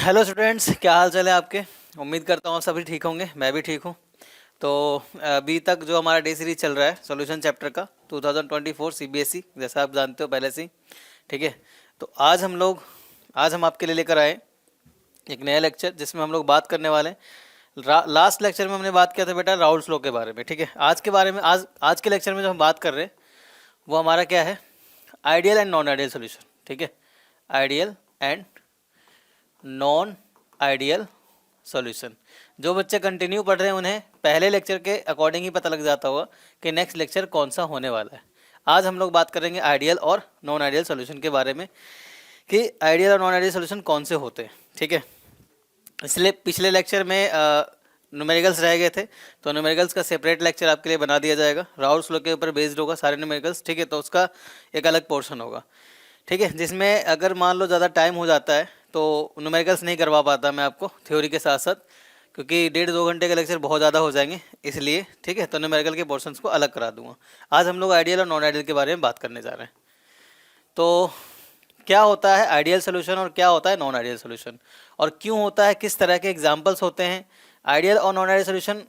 Hello students, क्या हाल चाल है आपके। उम्मीद करता हूँ आप सभी ठीक होंगे, मैं भी ठीक हूँ। तो अभी तक जो हमारा डे सीरीज चल रहा है सॉल्यूशन चैप्टर का 2024 सीबीएसई, जैसा आप जानते हो पहले से ही। ठीक है। तो आज हम आपके लिए लेकर आए एक नया लेक्चर जिसमें हम लोग बात करने वाले हैं। लास्ट लेक्चर में हमने बात किया था बेटा राउल्स लॉ के बारे में। ठीक है। आज के बारे में आज के लेक्चर में जो हम बात कर रहे हैं वो हमारा क्या है, ideal and non ideal solution. ठीक है। Ideal and non ideal solution. जो बच्चे कंटिन्यू पढ़ रहे हैं उन्हें पहले लेक्चर के अकॉर्डिंग ही पता लग जाता होगा कि नेक्स्ट लेक्चर कौन सा होने वाला है। आज हम लोग बात करेंगे आइडियल और नॉन आइडियल सॉल्यूशन के बारे में कि आइडियल और नॉन आइडियल सॉल्यूशन कौन से होते हैं। ठीक है। इसलिए पिछले लेक्चर में न्यूमेरिकल्स रह गए थे, तो न्यूमेरिकल्स का सेपरेट लेक्चर आपके लिए बना दिया जाएगा। राउल्स लॉ के ऊपर बेस्ड होगा सारे न्यूमेरिकल्स। ठीक है। तो उसका एक अलग पोर्शन होगा। ठीक है। जिसमें अगर मान लो ज़्यादा टाइम हो जाता है तो न्यूमेरिकल्स नहीं करवा पाता मैं आपको थ्योरी के साथ साथ, क्योंकि 1.5-2 घंटे के लेक्चर बहुत ज़्यादा हो जाएंगे इसलिए। ठीक है। तो न्यूमेरिकल के पोर्शंस को अलग करा दूंगा। आज हम लोग आइडियल और नॉन आइडियल के बारे में बात करने जा रहे हैं। तो क्या होता है आइडियल सोल्यूशन और क्या होता है नॉन आइडियल सोल्यूशन, और क्यों होता है, किस तरह के एग्जाम्पल्स होते हैं, आइडियल और नॉन आइडियल सोल्यूशन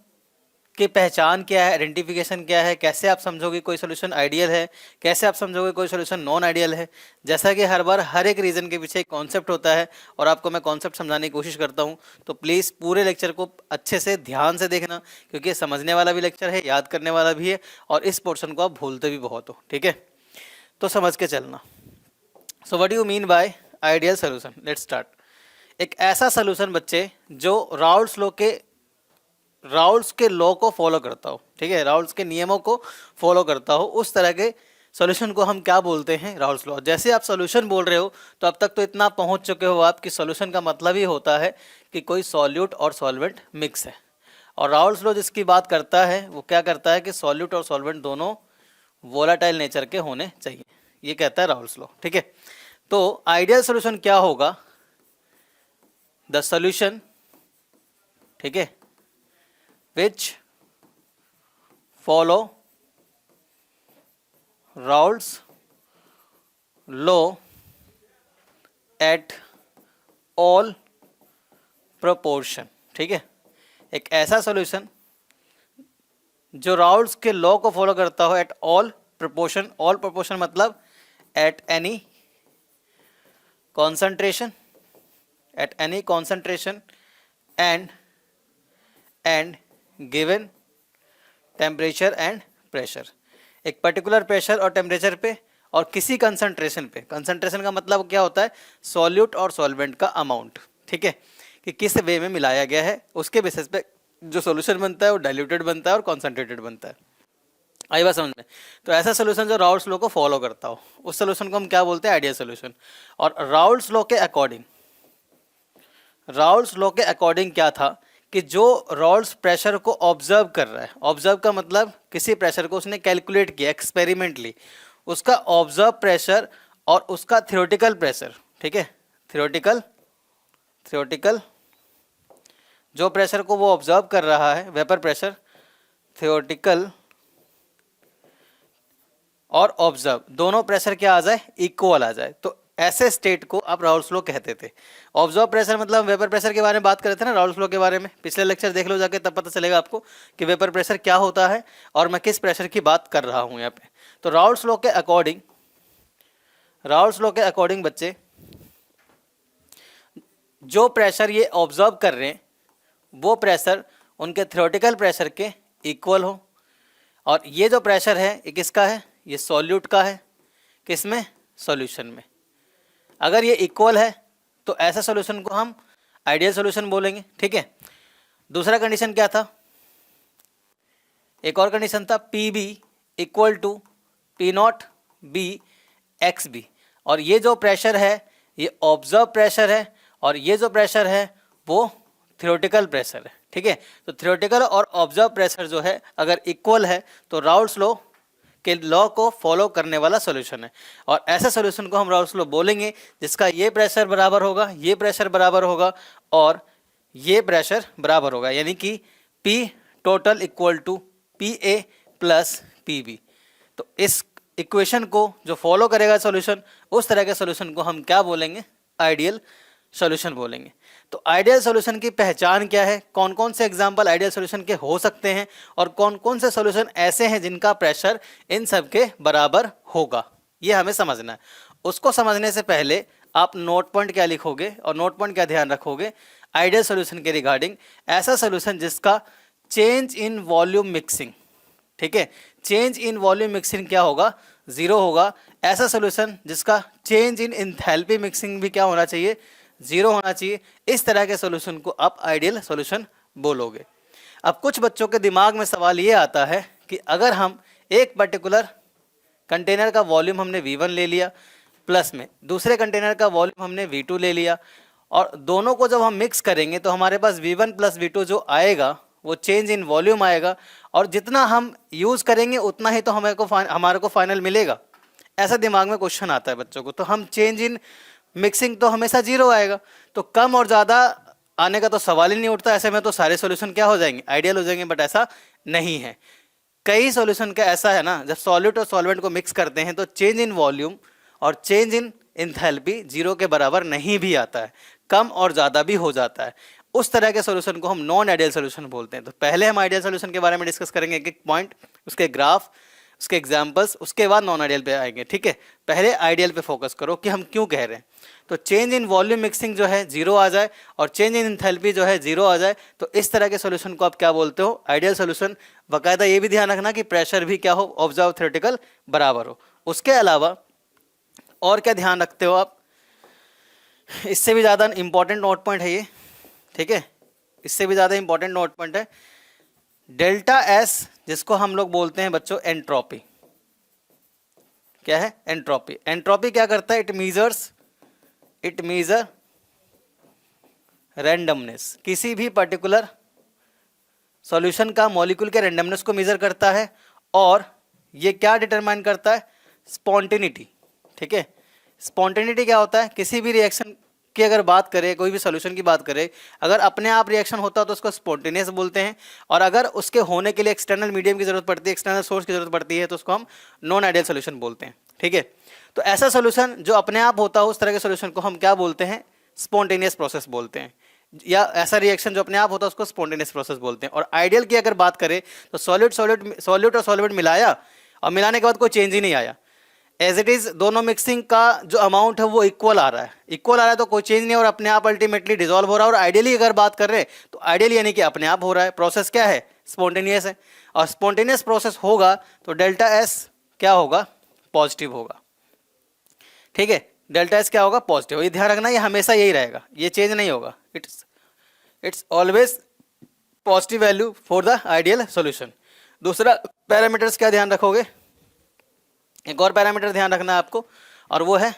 की पहचान क्या है, आइडेंटिफिकेशन क्या है, कैसे आप समझोगे कोई सोल्यूशन आइडियल है, कैसे आप समझोगे कोई सोल्यूशन नॉन आइडियल है। जैसा कि हर बार हर एक रीज़न के पीछे एक कॉन्सेप्ट होता है और आपको मैं कॉन्सेप्ट समझाने की कोशिश करता हूँ। तो प्लीज़ पूरे लेक्चर को अच्छे से ध्यान से देखना, क्योंकि ये समझने वाला भी लेक्चर है, याद करने वाला भी है, और इस पोर्शन को आप भूलते भी बहुत हो। ठीक है। तो समझ के चलना। So what you mean bye ideal solution, let's start. एक ऐसा सोल्यूशन बच्चे जो राउल्स के लॉ को फॉलो करता हो। ठीक है। राउल्स के नियमों को फॉलो करता हो, उस तरह के सॉल्यूशन को हम क्या बोलते हैं, राउल्स लॉ। जैसे आप सॉल्यूशन बोल रहे हो तो अब तक तो इतना पहुंच चुके हो आप कि सॉल्यूशन का मतलब ही होता है कि कोई सॉल्यूट और सॉल्वेंट मिक्स है। और राउल्स लॉ जिसकी बात करता है वो क्या करता है कि सॉल्यूट और सॉल्वेंट दोनों वोलाटाइल नेचर के होने चाहिए, ये कहता है राउल्स लॉ। ठीक है। तो आइडियल सॉल्यूशन क्या होगा, द सॉल्यूशन, ठीक है, which follow Raoult's law at all proportion। ठीक है। एक ऐसा सॉल्यूशन जो राउल्स के लॉ को फॉलो करता हो at all proportion. All proportion मतलब at any concentration, at any concentration and given temperature and pressure. एक पर्टिकुलर प्रेशर और टेम्परेचर पे और किसी कंसंट्रेशन पे। कंसंट्रेशन का मतलब क्या होता है, सॉल्यूट और सॉल्वेंट का अमाउंट। ठीक है। कि किस वे में मिलाया गया है, उसके बेसिस पे जो सॉल्यूशन बनता है वो डाइल्यूटेड बनता है और कॉन्सेंट्रेटेड बनता है। आई बात समझ में। तो ऐसा सोल्यूशन जो राउल्स लॉ को फॉलो करता हो उस सोल्यूशन को हम क्या बोलते हैं, आइडियल सोल्यूशन। और राउल्स लॉ के अकॉर्डिंग क्या था कि जो राउल्स प्रेशर को ऑब्जर्व कर रहा है, ऑब्जर्व का मतलब किसी प्रेशर को उसने कैलकुलेट किया एक्सपेरिमेंटली, उसका ऑब्जर्व प्रेशर और उसका थ्योरेटिकल प्रेशर। ठीक है। थ्योरेटिकल जो प्रेशर को वो ऑब्जर्व कर रहा है, वेपर प्रेशर, थ्योरेटिकल और ऑब्जर्व दोनों प्रेशर क्या आ जाए, इक्वल आ जाए। तो ऐसे स्टेट को आप राउल्स लॉ कहते थे। ऑब्जर्व प्रेशर मतलब वेपर प्रेशर के बारे में बात कर रहे थे ना राउल्स लॉ के बारे में, पिछले लेक्चर देख लो जाके, तब पता चलेगा आपको कि वेपर प्रेशर क्या होता है और मैं किस प्रेशर की बात कर रहा हूं यहाँ पे। तो राउल्स लॉ के अकॉर्डिंग बच्चे जो प्रेशर ये ऑब्जर्व कर रहे हैं वो प्रेशर उनके थ्योरेटिकल प्रेशर के इक्वल हो। और ये जो प्रेशर है ये किसका है, ये सॉल्यूट का है। किसमें, सॉल्यूशन में। अगर ये इक्वल है तो ऐसा सॉल्यूशन को हम आइडियल सॉल्यूशन बोलेंगे। ठीक है। दूसरा कंडीशन क्या था, एक और कंडीशन था P B equal to P not B X B. और ये जो प्रेशर है ये ऑब्जर्व प्रेशर है और ये जो प्रेशर है वो थ्योरेटिकल प्रेशर है। ठीक है। तो थ्योरेटिकल और ऑब्जर्व प्रेशर जो है अगर इक्वल है तो राउल्स लॉ के लॉ को फॉलो करने वाला सॉल्यूशन है। और ऐसे सॉल्यूशन को हम राउल्स लॉ बोलेंगे जिसका ये प्रेशर बराबर होगा, ये प्रेशर बराबर होगा और ये प्रेशर बराबर होगा, यानी कि P total equal to P A plus P B. तो इस इक्वेशन को जो फॉलो करेगा सॉल्यूशन, उस तरह के सॉल्यूशन को हम क्या बोलेंगे, आइडियल सॉल्यूशन बोलेंगे। तो आइडियल सॉल्यूशन की पहचान क्या है, कौन कौन से एग्जांपल आइडियल सॉल्यूशन के हो सकते हैं और कौन कौन से सॉल्यूशन ऐसे हैं जिनका प्रेशर इन सब के बराबर होगा, ये हमें समझना है। उसको समझने से पहले आप नोट पॉइंट क्या लिखोगे और नोट पॉइंट क्या ध्यान रखोगे आइडियल सॉल्यूशन के रिगार्डिंग, ऐसा सॉल्यूशन जिसका चेंज इन वॉल्यूम मिक्सिंग, ठीक है, चेंज इन वॉल्यूम मिक्सिंग क्या होगा, जीरो होगा। ऐसा सॉल्यूशन जिसका चेंज इन एंथैल्पी मिक्सिंग भी क्या होना चाहिए, जीरो होना चाहिए। इस तरह के सॉल्यूशन को आप आइडियल सॉल्यूशन बोलोगे। अब कुछ बच्चों के दिमाग में सवाल ये आता है कि अगर हम एक पर्टिकुलर कंटेनर का वॉल्यूम हमने V1 ले लिया, प्लस में दूसरे कंटेनर का वॉल्यूम हमने V2 ले लिया, और दोनों को जब हम मिक्स करेंगे तो हमारे पास V1 प्लस V2 जो आएगा वो चेंज इन वॉल्यूम आएगा, और जितना हम यूज़ करेंगे उतना ही तो हमारे को फाइनल मिलेगा। ऐसा दिमाग में क्वेश्चन आता है बच्चों को। तो हम चेंज इन मिक्सिंग तो हमेशा जीरो आएगा, तो कम और ज़्यादा आने का तो सवाल ही नहीं उठता। ऐसे में तो सारे सॉल्यूशन क्या हो जाएंगे, आइडियल हो जाएंगे, बट ऐसा नहीं है। कई सॉल्यूशन का ऐसा है ना, जब सॉल्यूट और सॉल्वेंट को मिक्स करते हैं तो चेंज इन वॉल्यूम और चेंज इन एंथैल्पी जीरो के बराबर नहीं भी आता है, कम और ज़्यादा भी हो जाता है। उस तरह के सॉल्यूशन को हम नॉन आइडियल सॉल्यूशन बोलते हैं। तो पहले हम आइडियल सॉल्यूशन के बारे में डिस्कस करेंगे, एक एक पॉइंट, उसके ग्राफ, उसके एग्जांपल्स, उसके बाद नॉन आइडियल पे आएंगे, ठीक है। पहले आइडियल पे फोकस करो कि हम क्यों कह रहे हैं। तो चेंज इन वॉल्यूम मिक्सिंग जो है जीरो आ जाए और चेंज इन एंथैल्पी जो है जीरो आ जाए, तो इस तरह के सॉल्यूशन को आप क्या बोलते हो, आइडियल सॉल्यूशन। बाकायदा ये भी ध्यान रखना कि प्रेशर भी क्या हो, ऑब्जर्व थ्योरेटिकल बराबर हो। उसके अलावा और क्या ध्यान रखते हो आप, इससे भी ज़्यादा इंपॉर्टेंट नोट पॉइंट है ये, ठीक है, इससे भी ज़्यादा इंपॉर्टेंट नोट पॉइंट है डेल्टा एस, जिसको हम लोग बोलते हैं बच्चों एंट्रोपी। क्या है एंट्रोपी? एंट्रोपी क्या करता है, इट मेजर रैंडमनेस, किसी भी पर्टिकुलर सॉल्यूशन का मॉलिक्यूल के रैंडमनेस को मेजर करता है, और ये क्या डिटरमाइन करता है, स्पॉन्टेनिटी, ठीक है। स्पॉन्टेनिटी क्या होता है, किसी भी रिएक्शन की अगर बात करें, कोई भी सॉल्यूशन की बात करें, अगर अपने आप रिएक्शन होता है तो उसको स्पॉन्टेनियस बोलते हैं, और अगर उसके होने के लिए एक्सटर्नल मीडियम की जरूरत पड़ती है, एक्सटर्नल सोर्स की जरूरत पड़ती है, तो उसको हम नॉन आइडियल सॉल्यूशन बोलते हैं, ठीक है। तो ऐसा सॉल्यूशन जो अपने आप होता है उस तरह के सॉल्यूशन को हम क्या बोलते हैं, स्पॉन्टेनियस प्रोसेस बोलते हैं, या ऐसा रिएक्शन जो अपने आप होता है उसको स्पॉन्टेनियस प्रोसेस बोलते हैं। और आइडियल की अगर बात करें तो सॉल्यूट और सॉल्वेंट मिलाया और मिलाने के बाद कोई चेंज ही नहीं आया, एज इट इज दोनों मिक्सिंग का जो अमाउंट है वो इक्वल आ रहा है, तो कोई चेंज नहीं और अपने आप अल्टीमेटली डिसॉल्व हो रहा है। और आइडियली अगर बात कर रहे हैं तो आइडियल यानी कि अपने आप हो रहा है, प्रोसेस क्या है, स्पॉन्टेनियस है, और स्पॉन्टेनियस प्रोसेस होगा तो डेल्टा एस क्या होगा, पॉजिटिव होगा, ठीक है। डेल्टा एस क्या होगा, पॉजिटिव। ये ध्यान रखना, ये हमेशा यही रहेगा, ये चेंज नहीं होगा, it's always positive value for the ideal solution. दूसरा पैरामीटर्स क्या ध्यान रखोगे, एक और पैरामीटर ध्यान रखना है आपको, और वो है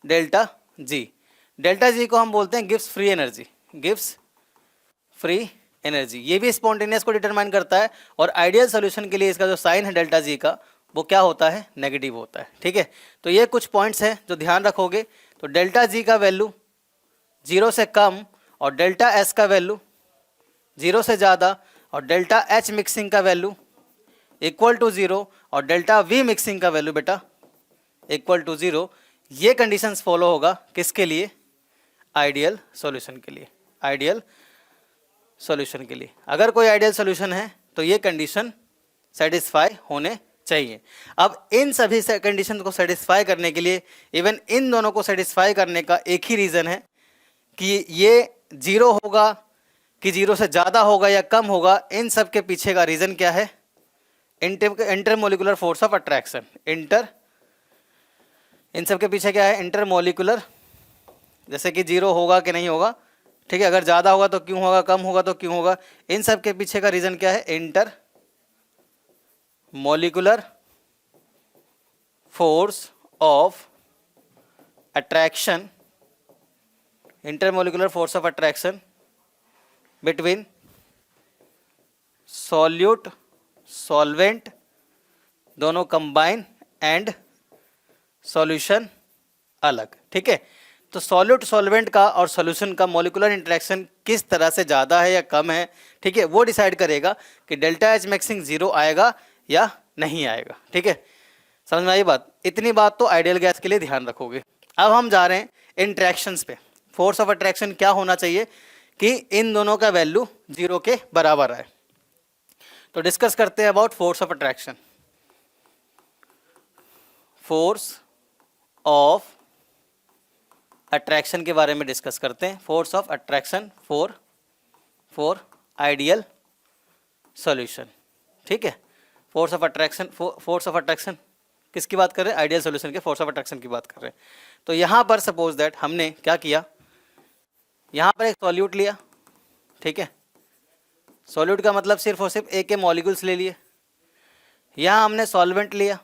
डेल्टा जी। डेल्टा जी को हम बोलते हैं gives free energy, gives free energy. ये भी स्पॉन्टेनियस को डिटरमाइन करता है, और आइडियल सॉल्यूशन के लिए इसका जो साइन है डेल्टा जी का वो क्या होता है, नेगेटिव होता है, ठीक है। तो ये कुछ पॉइंट्स हैं जो ध्यान रखोगे। तो डेल्टा जी का वैल्यू जीरो से कम, और डेल्टा एस का वैल्यू जीरो से ज़्यादा, और डेल्टा एच मिक्सिंग का वैल्यू इक्वल टू जीरो, और डेल्टा वी मिक्सिंग का वैल्यू बेटा इक्वल टू जीरो। ये कंडीशंस फॉलो होगा किसके लिए, आइडियल सॉल्यूशन के लिए, आइडियल सॉल्यूशन के लिए। अगर कोई आइडियल सॉल्यूशन है तो ये कंडीशन सेटिस्फाई होने चाहिए। अब इन सभी कंडीशन को सेटिस्फाई करने के लिए, इवन इन दोनों को सेटिस्फाई करने का एक ही रीज़न है कि ये जीरो होगा कि जीरो से ज़्यादा होगा या कम होगा। इन सब के पीछे का रीज़न क्या है, इंटरमोलिकुलर फोर्स ऑफ अट्रैक्शन। इन सब के पीछे क्या है, इंटरमोलिकुलर, जैसे कि जीरो होगा कि नहीं होगा, ठीक है, अगर ज़्यादा होगा तो क्यों होगा, कम होगा तो क्यों होगा। इन सब के पीछे का रीज़न क्या है, intermolecular force of attraction, intermolecular force of attraction between solute solvent, दोनों कंबाइन, एंड सॉल्यूशन अलग, ठीक है। तो सॉल्यूट सॉल्वेंट का और सॉल्यूशन का मॉलिक्यूलर इंटरेक्शन किस तरह से ज़्यादा है या कम है, ठीक है, वो डिसाइड करेगा कि डेल्टा एच मैक्सिंग जीरो आएगा या नहीं आएगा, ठीक है। समझ में आई बात? इतनी बात तो आइडियल गैस के लिए ध्यान रखोगे। अब हम जा रहे हैं इंटरेक्शंस पे। फोर्स ऑफ अट्रैक्शन क्या होना चाहिए कि इन दोनों का वैल्यू 0 के बराबर आए। तो डिस्कस करते हैं about force of attraction. Force of attraction के बारे में डिस्कस करते हैं। Force of attraction for ideal solution. ठीक है, फोर्स ऑफ अट्रैक्शन किसकी बात कर रहे हैं? आइडियल सॉल्यूशन के फोर्स ऑफ अट्रैक्शन की बात कर रहे हैं। तो यहां पर सपोज दैट हमने क्या किया, यहां पर एक सॉल्यूट लिया। ठीक है, सॉल्यूट का मतलब सिर्फ और सिर्फ ए के मॉलिक्यूल्स ले लिए। यहां हमने सॉल्वेंट लिया,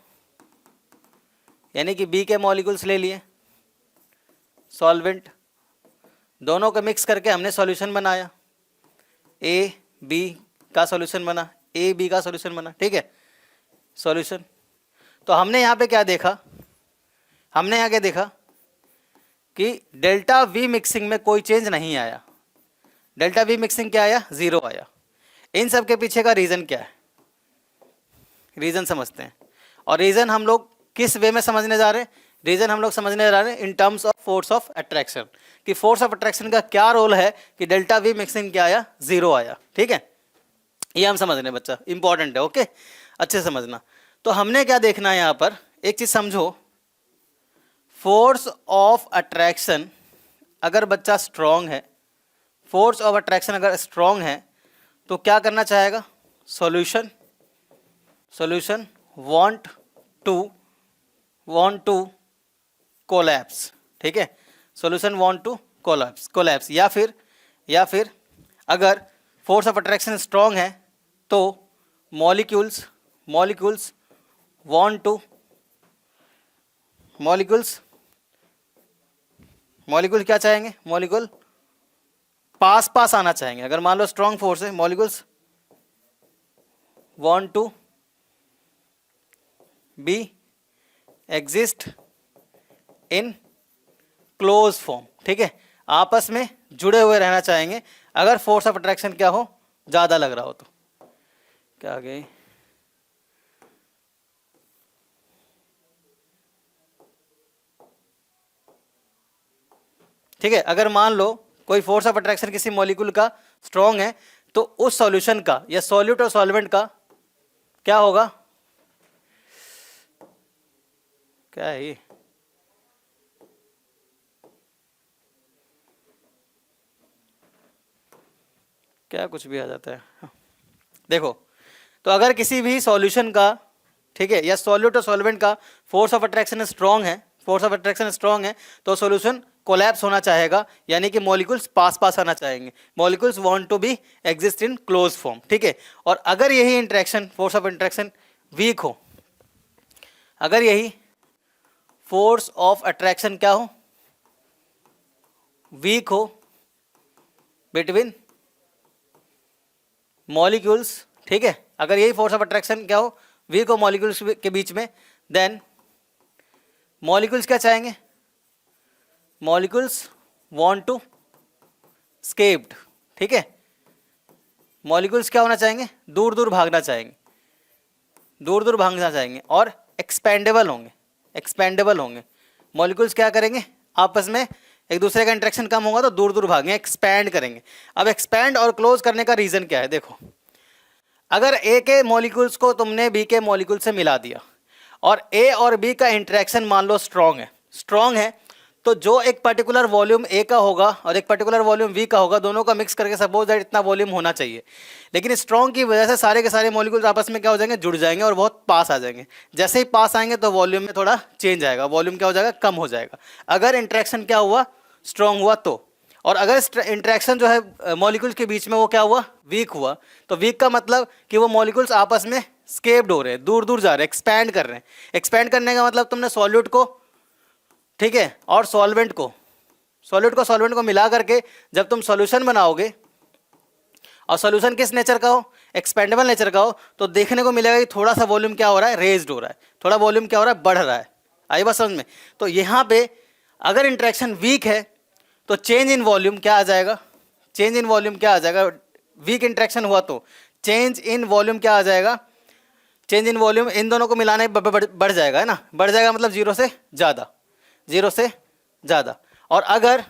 यानी कि बी के मॉलिक्यूल्स ले लिए, सॉल्वेंट, दोनों को मिक्स करके हमने सॉल्यूशन बनाया। ए बी का सॉल्यूशन बना, ए बी का सॉल्यूशन बना। ठीक है, सॉल्यूशन। तो हमने यहाँ पे क्या देखा, हमने यहाँ क्या देखा कि डेल्टा वी मिक्सिंग में कोई चेंज नहीं आया। डेल्टा वी मिक्सिंग क्या आया? 0 आया। इन सब के पीछे का रीज़न क्या है? रीज़न समझते हैं। और रीज़न हम लोग किस वे में समझने जा रहे हैं? रीज़न हम लोग समझने जा रहे हैं in terms of force of attraction, कि फोर्स ऑफ अट्रैक्शन का क्या रोल है कि डेल्टा वी मिक्सिंग क्या आया? 0 आया। ठीक है, ये हम समझ रहे हैं बच्चा, इंपॉर्टेंट है। ओके, अच्छे से समझना। तो हमने क्या देखना है यहाँ पर, एक चीज़ समझो, फोर्स ऑफ अट्रैक्शन अगर बच्चा स्ट्रॉन्ग है, फोर्स ऑफ अट्रैक्शन अगर स्ट्रॉन्ग है तो क्या करना चाहेगा? Solution want to collapse. ठीक है, सॉल्यूशन वांट टू कोलैप्स। या फिर अगर फोर्स ऑफ अट्रैक्शन स्ट्रॉन्ग है तो मॉलिक्यूल्स क्या चाहेंगे? मॉलिक्यूल पास आना चाहेंगे। अगर मान लो स्ट्रॉन्ग फोर्स है, molecules want to be exist in close form. ठीक है, आपस में जुड़े हुए रहना चाहेंगे अगर फोर्स ऑफ अट्रैक्शन क्या हो? ज्यादा लग रहा हो तो। क्या आ गई? ठीक है, अगर मान लो कोई फोर्स ऑफ अट्रैक्शन किसी मॉलिक्यूल का स्ट्रॉन्ग है तो उस सॉल्यूशन का या सॉल्यूट और सॉल्वेंट का क्या होगा? क्या है ये? क्या कुछ भी आ जाता है। देखो, तो अगर किसी भी सॉल्यूशन का, ठीक है, या सॉल्यूट और सॉल्वेंट का फोर्स ऑफ अट्रैक्शन स्ट्रॉन्ग है, तो सॉल्यूशन कोलैप्स होना चाहेगा, यानी कि मॉलिक्यूल्स पास आना चाहेंगे। Molecules want to be exist in close form. ठीक है, और अगर यही interaction, force of interaction weak हो, अगर यही फोर्स ऑफ अट्रैक्शन क्या हो? वीक हो बिटवीन मॉलिक्यूल्स। ठीक है, अगर यही फोर्स ऑफ अट्रैक्शन क्या हो? वीक हो मॉलिक्यूल्स के बीच में, देन मॉलिक्यूल्स क्या चाहेंगे? Molecules want to escaped. ठीक है, मॉलिक्यूल्स क्या होना चाहेंगे? दूर भागना चाहेंगे और एक्सपेंडेबल होंगे। मॉलिक्यूल्स क्या करेंगे? आपस में एक दूसरे का इंटरेक्शन कम होगा तो दूर भागेंगे, एक्सपैंड करेंगे। अब एक्सपैंड और क्लोज करने का रीजन क्या है? देखो, अगर ए के मॉलिक्यूल्स को तुमने बी के मॉलिक्यूल से मिला दिया और ए और बी का इंटरेक्शन मान लो स्ट्रॉन्ग है, तो जो एक पर्टिकुलर वॉल्यूम ए का होगा और एक पर्टिकुलर वॉल्यूम बी का होगा, दोनों का मिक्स करके सपोज दैट इतना वॉल्यूम होना चाहिए। लेकिन स्ट्रॉन्ग की वजह से सारे के सारे मॉलिक्यूल्स आपस में क्या हो जाएंगे? जुड़ जाएंगे और बहुत पास आ जाएंगे। जैसे ही पास आएंगे तो वॉल्यूम में थोड़ा चेंज आएगा, वॉल्यूम क्या हो जाएगा? कम हो जाएगा। अगर इंटरेक्शन क्या हुआ? स्ट्रॉन्ग हुआ तो। और अगर इंटरेक्शन जो है मॉलिक्यूल्स के बीच में वो क्या हुआ? वीक हुआ। तो वीक का मतलब कि वो मॉलिक्यूल्स आपस में स्केप्ड हो रहे हैं, दूर जा रहे हैं, एक्सपैंड कर रहे हैं। एक्सपैंड करने का मतलब तुमने सॉल्यूट को, ठीक है, और सॉल्वेंट को मिला करके जब तुम सॉल्यूशन बनाओगे और सॉल्यूशन किस नेचर का हो? एक्सपेंडेबल नेचर का हो, तो देखने को मिलेगा कि थोड़ा सा वॉल्यूम क्या हो रहा है? रेज्ड हो रहा है, थोड़ा वॉल्यूम क्या हो रहा है? बढ़ रहा है। आई बात समझ में? तो यहाँ पे अगर इंटरेक्शन वीक है तो चेंज इन वॉल्यूम क्या आ जाएगा? वीक इंटरेक्शन हुआ तो चेंज इन वॉल्यूम क्या आ जाएगा? चेंज इन वॉल्यूम इन दोनों को मिलाने बढ़ जाएगा, है ना? बढ़ जाएगा मतलब जीरो से ज़्यादा। और अगर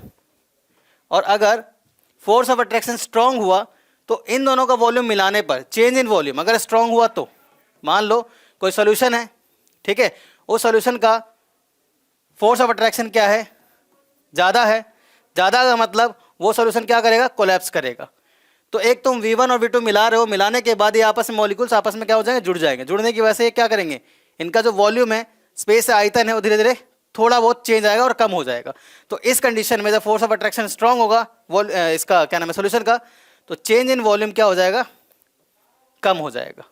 और अगर फोर्स ऑफ अट्रैक्शन स्ट्रांग हुआ तो इन दोनों का वॉल्यूम मिलाने पर चेंज इन वॉल्यूम अगर स्ट्रांग हुआ तो मान लो कोई सॉल्यूशन है, ठीक है, उस सॉल्यूशन का फोर्स ऑफ अट्रैक्शन क्या है, ज़्यादा है, ज़्यादा का मतलब वो सॉल्यूशन क्या करेगा, कोलैप्स करेगा। तो एक तुम V1 और V2 मिला रहे हो, मिलाने के बाद ये आपस में मॉलिक्यूल्स आपस में क्या हो जाएंगे, जुड़ जाएंगे। जुड़ने की वजह से ये क्या करेंगे, इनका जो वॉल्यूम है, स्पेस है, आयतन है, वो धीरे धीरे थोड़ा बहुत चेंज आएगा और कम हो जाएगा। तो इस कंडीशन में जब फोर्स ऑफ अट्रैक्शन स्ट्रांग होगा इसका क्या नाम है, सॉल्यूशन का, तो चेंज इन वॉल्यूम क्या हो जाएगा, कम हो जाएगा।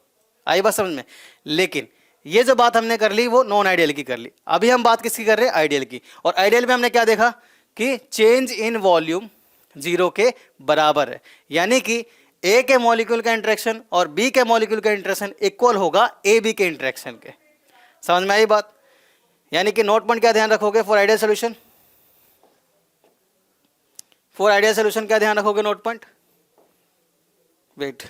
आई बात समझ में। लेकिन ये जो बात हमने कर ली वो नॉन आइडियल की कर ली, अभी हम बात किसकी कर रहे हैं, आइडियल की। और आइडियल में हमने क्या देखा कि चेंज इन वॉल्यूम 0 के बराबर है, यानी कि ए के मॉलिक्यूल का इंटरेक्शन और बी के मॉलिक्यूल का इंटरेक्शन इक्वल होगा ए बी के इंटरेक्शन के। समझ में आई बात। यानी कि नोट पॉइंट क्या ध्यान रखोगे for ideal solution, for ideal solution क्या ध्यान रखोगे, नोट पॉइंट, वेट,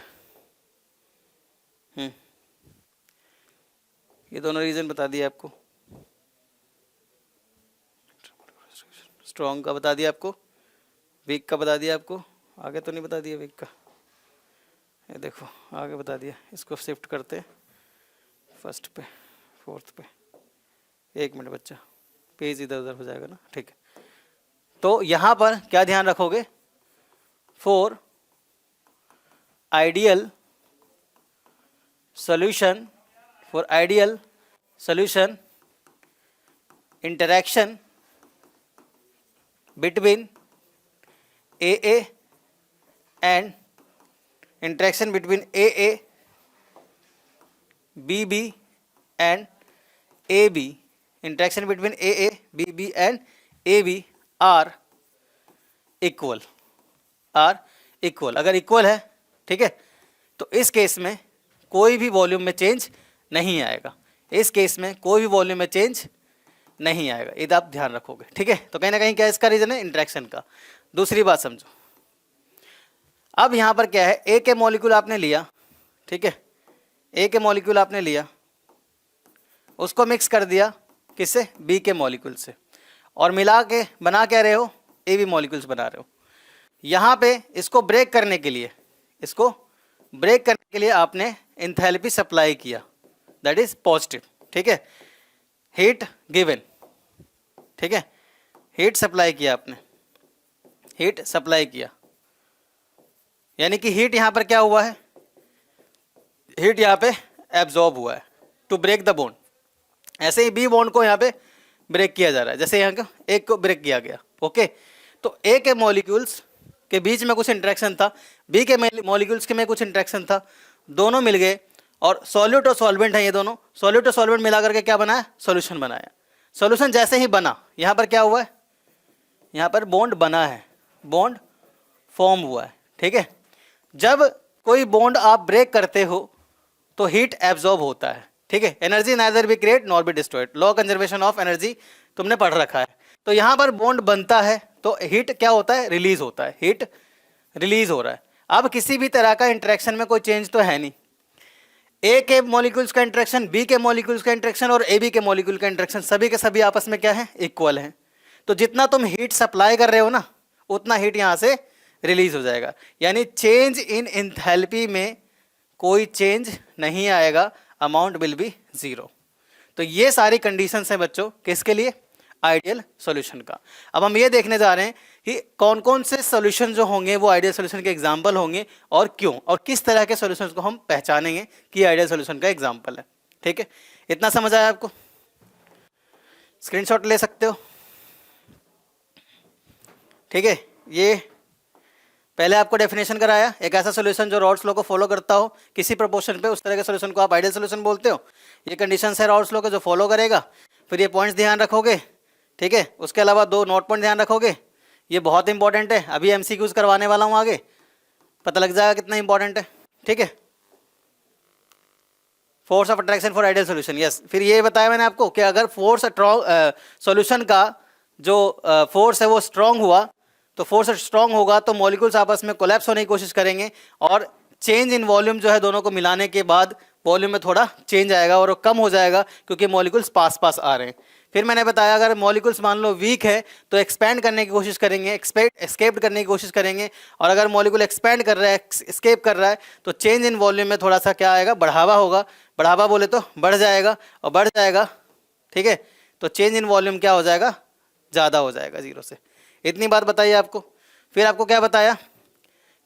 ये दोनों रीजन बता दिए आपको, स्ट्रॉन्ग का बता दिया आपको, वीक का बता दिया आपको, आगे तो नहीं बता दिया वीक का, ये देखो आगे बता दिया। इसको शिफ्ट करते हैं फर्स्ट पे, फोर्थ पे, एक मिनट बच्चा, पेज इधर उधर हो जाएगा ना, ठीक है। तो यहाँ पर क्या ध्यान रखोगे, for ideal solution, for ideal solution interaction between AA and interaction between AA, BB and AB, interaction between AA, BB and AB are equal, are equal। अगर इक्वल है, ठीक है, तो इस केस में कोई भी वॉल्यूम में चेंज नहीं आएगा, इस केस में कोई भी वॉल्यूम में चेंज नहीं आएगा, ये आप ध्यान रखोगे, ठीक है। तो कहीं ना कहीं क्या इसका रीजन है, इंटरेक्शन का। दूसरी बात समझो, अब यहाँ पर क्या है, ए के मॉलिक्यूल आपने लिया, ठीक है, ए के मॉलिक्यूल आपने लिया, उसको मिक्स कर दिया किससे, बी के मॉलिक्यूल से, और मिला के बना क्या रहे हो, ए बी मॉलिक्यूल्स बना रहे हो। यहाँ पे इसको ब्रेक करने के लिए, इसको ब्रेक करने के लिए आपने एंथैल्पी सप्लाई किया, दैट इज पॉजिटिव, ठीक है, हीट गिवन, ठीक है, हीट सप्लाई किया आपने, हीट सप्लाई किया, यानी कि हीट यहाँ पर क्या हुआ है, हीट यहाँ पे एब्जॉर्ब हुआ है टू ब्रेक द बॉन्ड। ऐसे ही बी बॉन्ड को यहाँ पे ब्रेक किया जा रहा है, जैसे यहाँ का एक को ब्रेक किया गया, ओके। तो ए के मॉलिक्यूल्स के बीच में कुछ इंट्रैक्शन था, बी के मॉलिक्यूल्स के में कुछ इंट्रैक्शन था, दोनों मिल गए और सॉल्यूट और सॉल्वेंट है, ये दोनों सॉल्यूट और सॉल्वेंट मिला करके क्या बनाया, सॉल्यूशन बनाया। सॉल्यूशन जैसे ही बना, यहाँ पर क्या हुआ है, यहाँ पर बॉन्ड बना है, बॉन्ड फॉर्म हुआ है, ठीक है। जब कोई बॉन्ड आप ब्रेक करते हो तो हीट एब्जॉर्ब होता है, ठीक है। Energy neither be create nor be destroyed, law conservation of energy तुमने पढ़ रखा है। तो यहाँ पर बॉन्ड बनता है तो हीट क्या होता है, रिलीज होता है, हीट रिलीज हो रहा है। अब किसी भी तरह का इंटरेक्शन में कोई चेंज तो है नहीं, ए के मॉलिक्यूल्स का इंटरेक्शन, बी के मॉलिक्यूल्स का इंटरेक्शन और ए बी के मॉलिक्यूल का इंटरेक्शन सभी के सभी आपस में क्या है, इक्वल है। तो जितना तुम हीट सप्लाई कर रहे हो ना, उतना हीट यहाँ से रिलीज हो जाएगा, यानी चेंज इन एंथैल्पी में कोई चेंज नहीं आएगा, अमाउंट विल बी 0। तो ये सारी कंडीशंस हैं बच्चों किसके लिए, आइडियल सॉल्यूशन का। अब हम ये देखने जा रहे हैं कि कौन कौन से सॉल्यूशन जो होंगे वो आइडियल सॉल्यूशन के एग्जांपल होंगे और क्यों, और किस तरह के सॉल्यूशंस को हम पहचानेंगे कि आइडियल सॉल्यूशन का एग्जांपल है, ठीक है। इतना समझ आया आपको, स्क्रीनशॉट ले सकते हो, ठीक है। ये पहले आपको डेफिनेशन कराया, एक ऐसा सॉल्यूशन जो रॉल्स लॉ को फॉलो करता हो किसी प्रोपोर्शन पे, उस तरह के सॉल्यूशन को आप आइडियल सॉल्यूशन बोलते हो। ये कंडीशंस है रॉल्स लॉ के जो फॉलो करेगा, फिर ये पॉइंट्स ध्यान रखोगे, ठीक है। उसके अलावा 2 नोट पॉइंट ध्यान रखोगे, ये बहुत इंपॉर्टेंट है, अभी एमसीक्यूज करवाने वाला हूँ, आगे पता लग जाएगा कितना इंपॉर्टेंट है, ठीक है। Force of attraction for ideal solution, yes. फिर ये बताया मैंने आपको कि अगर फोर्स सॉल्यूशन का जो फोर्स है वो स्ट्रांग हुआ, तो फोर्स स्ट्रांग होगा तो मॉलिक्यूल्स आपस में कोलैप्स होने की कोशिश करेंगे और चेंज इन वॉल्यूम जो है दोनों को मिलाने के बाद वॉल्यूम में थोड़ा चेंज आएगा और वो कम हो जाएगा क्योंकि मॉलिक्यूल्स पास पास आ रहे हैं। फिर मैंने बताया अगर मॉलिक्यूल्स मान लो वीक है तो एक्सपैंड करने की कोशिश करेंगे, एस्केप करने की कोशिश करेंगे, और अगर मॉलिक्यूल एक्सपैंड कर रहा है, एस्केप कर रहा है, तो चेंज इन वॉल्यूम में थोड़ा सा क्या आएगा, बढ़ावा होगा। बढ़ावा बोले तो बढ़ जाएगा, और बढ़ जाएगा, ठीक है, तो चेंज इन वॉल्यूम क्या हो जाएगा, ज़्यादा हो जाएगा 0 से। इतनी बात बताइए आपको। फिर आपको क्या बताया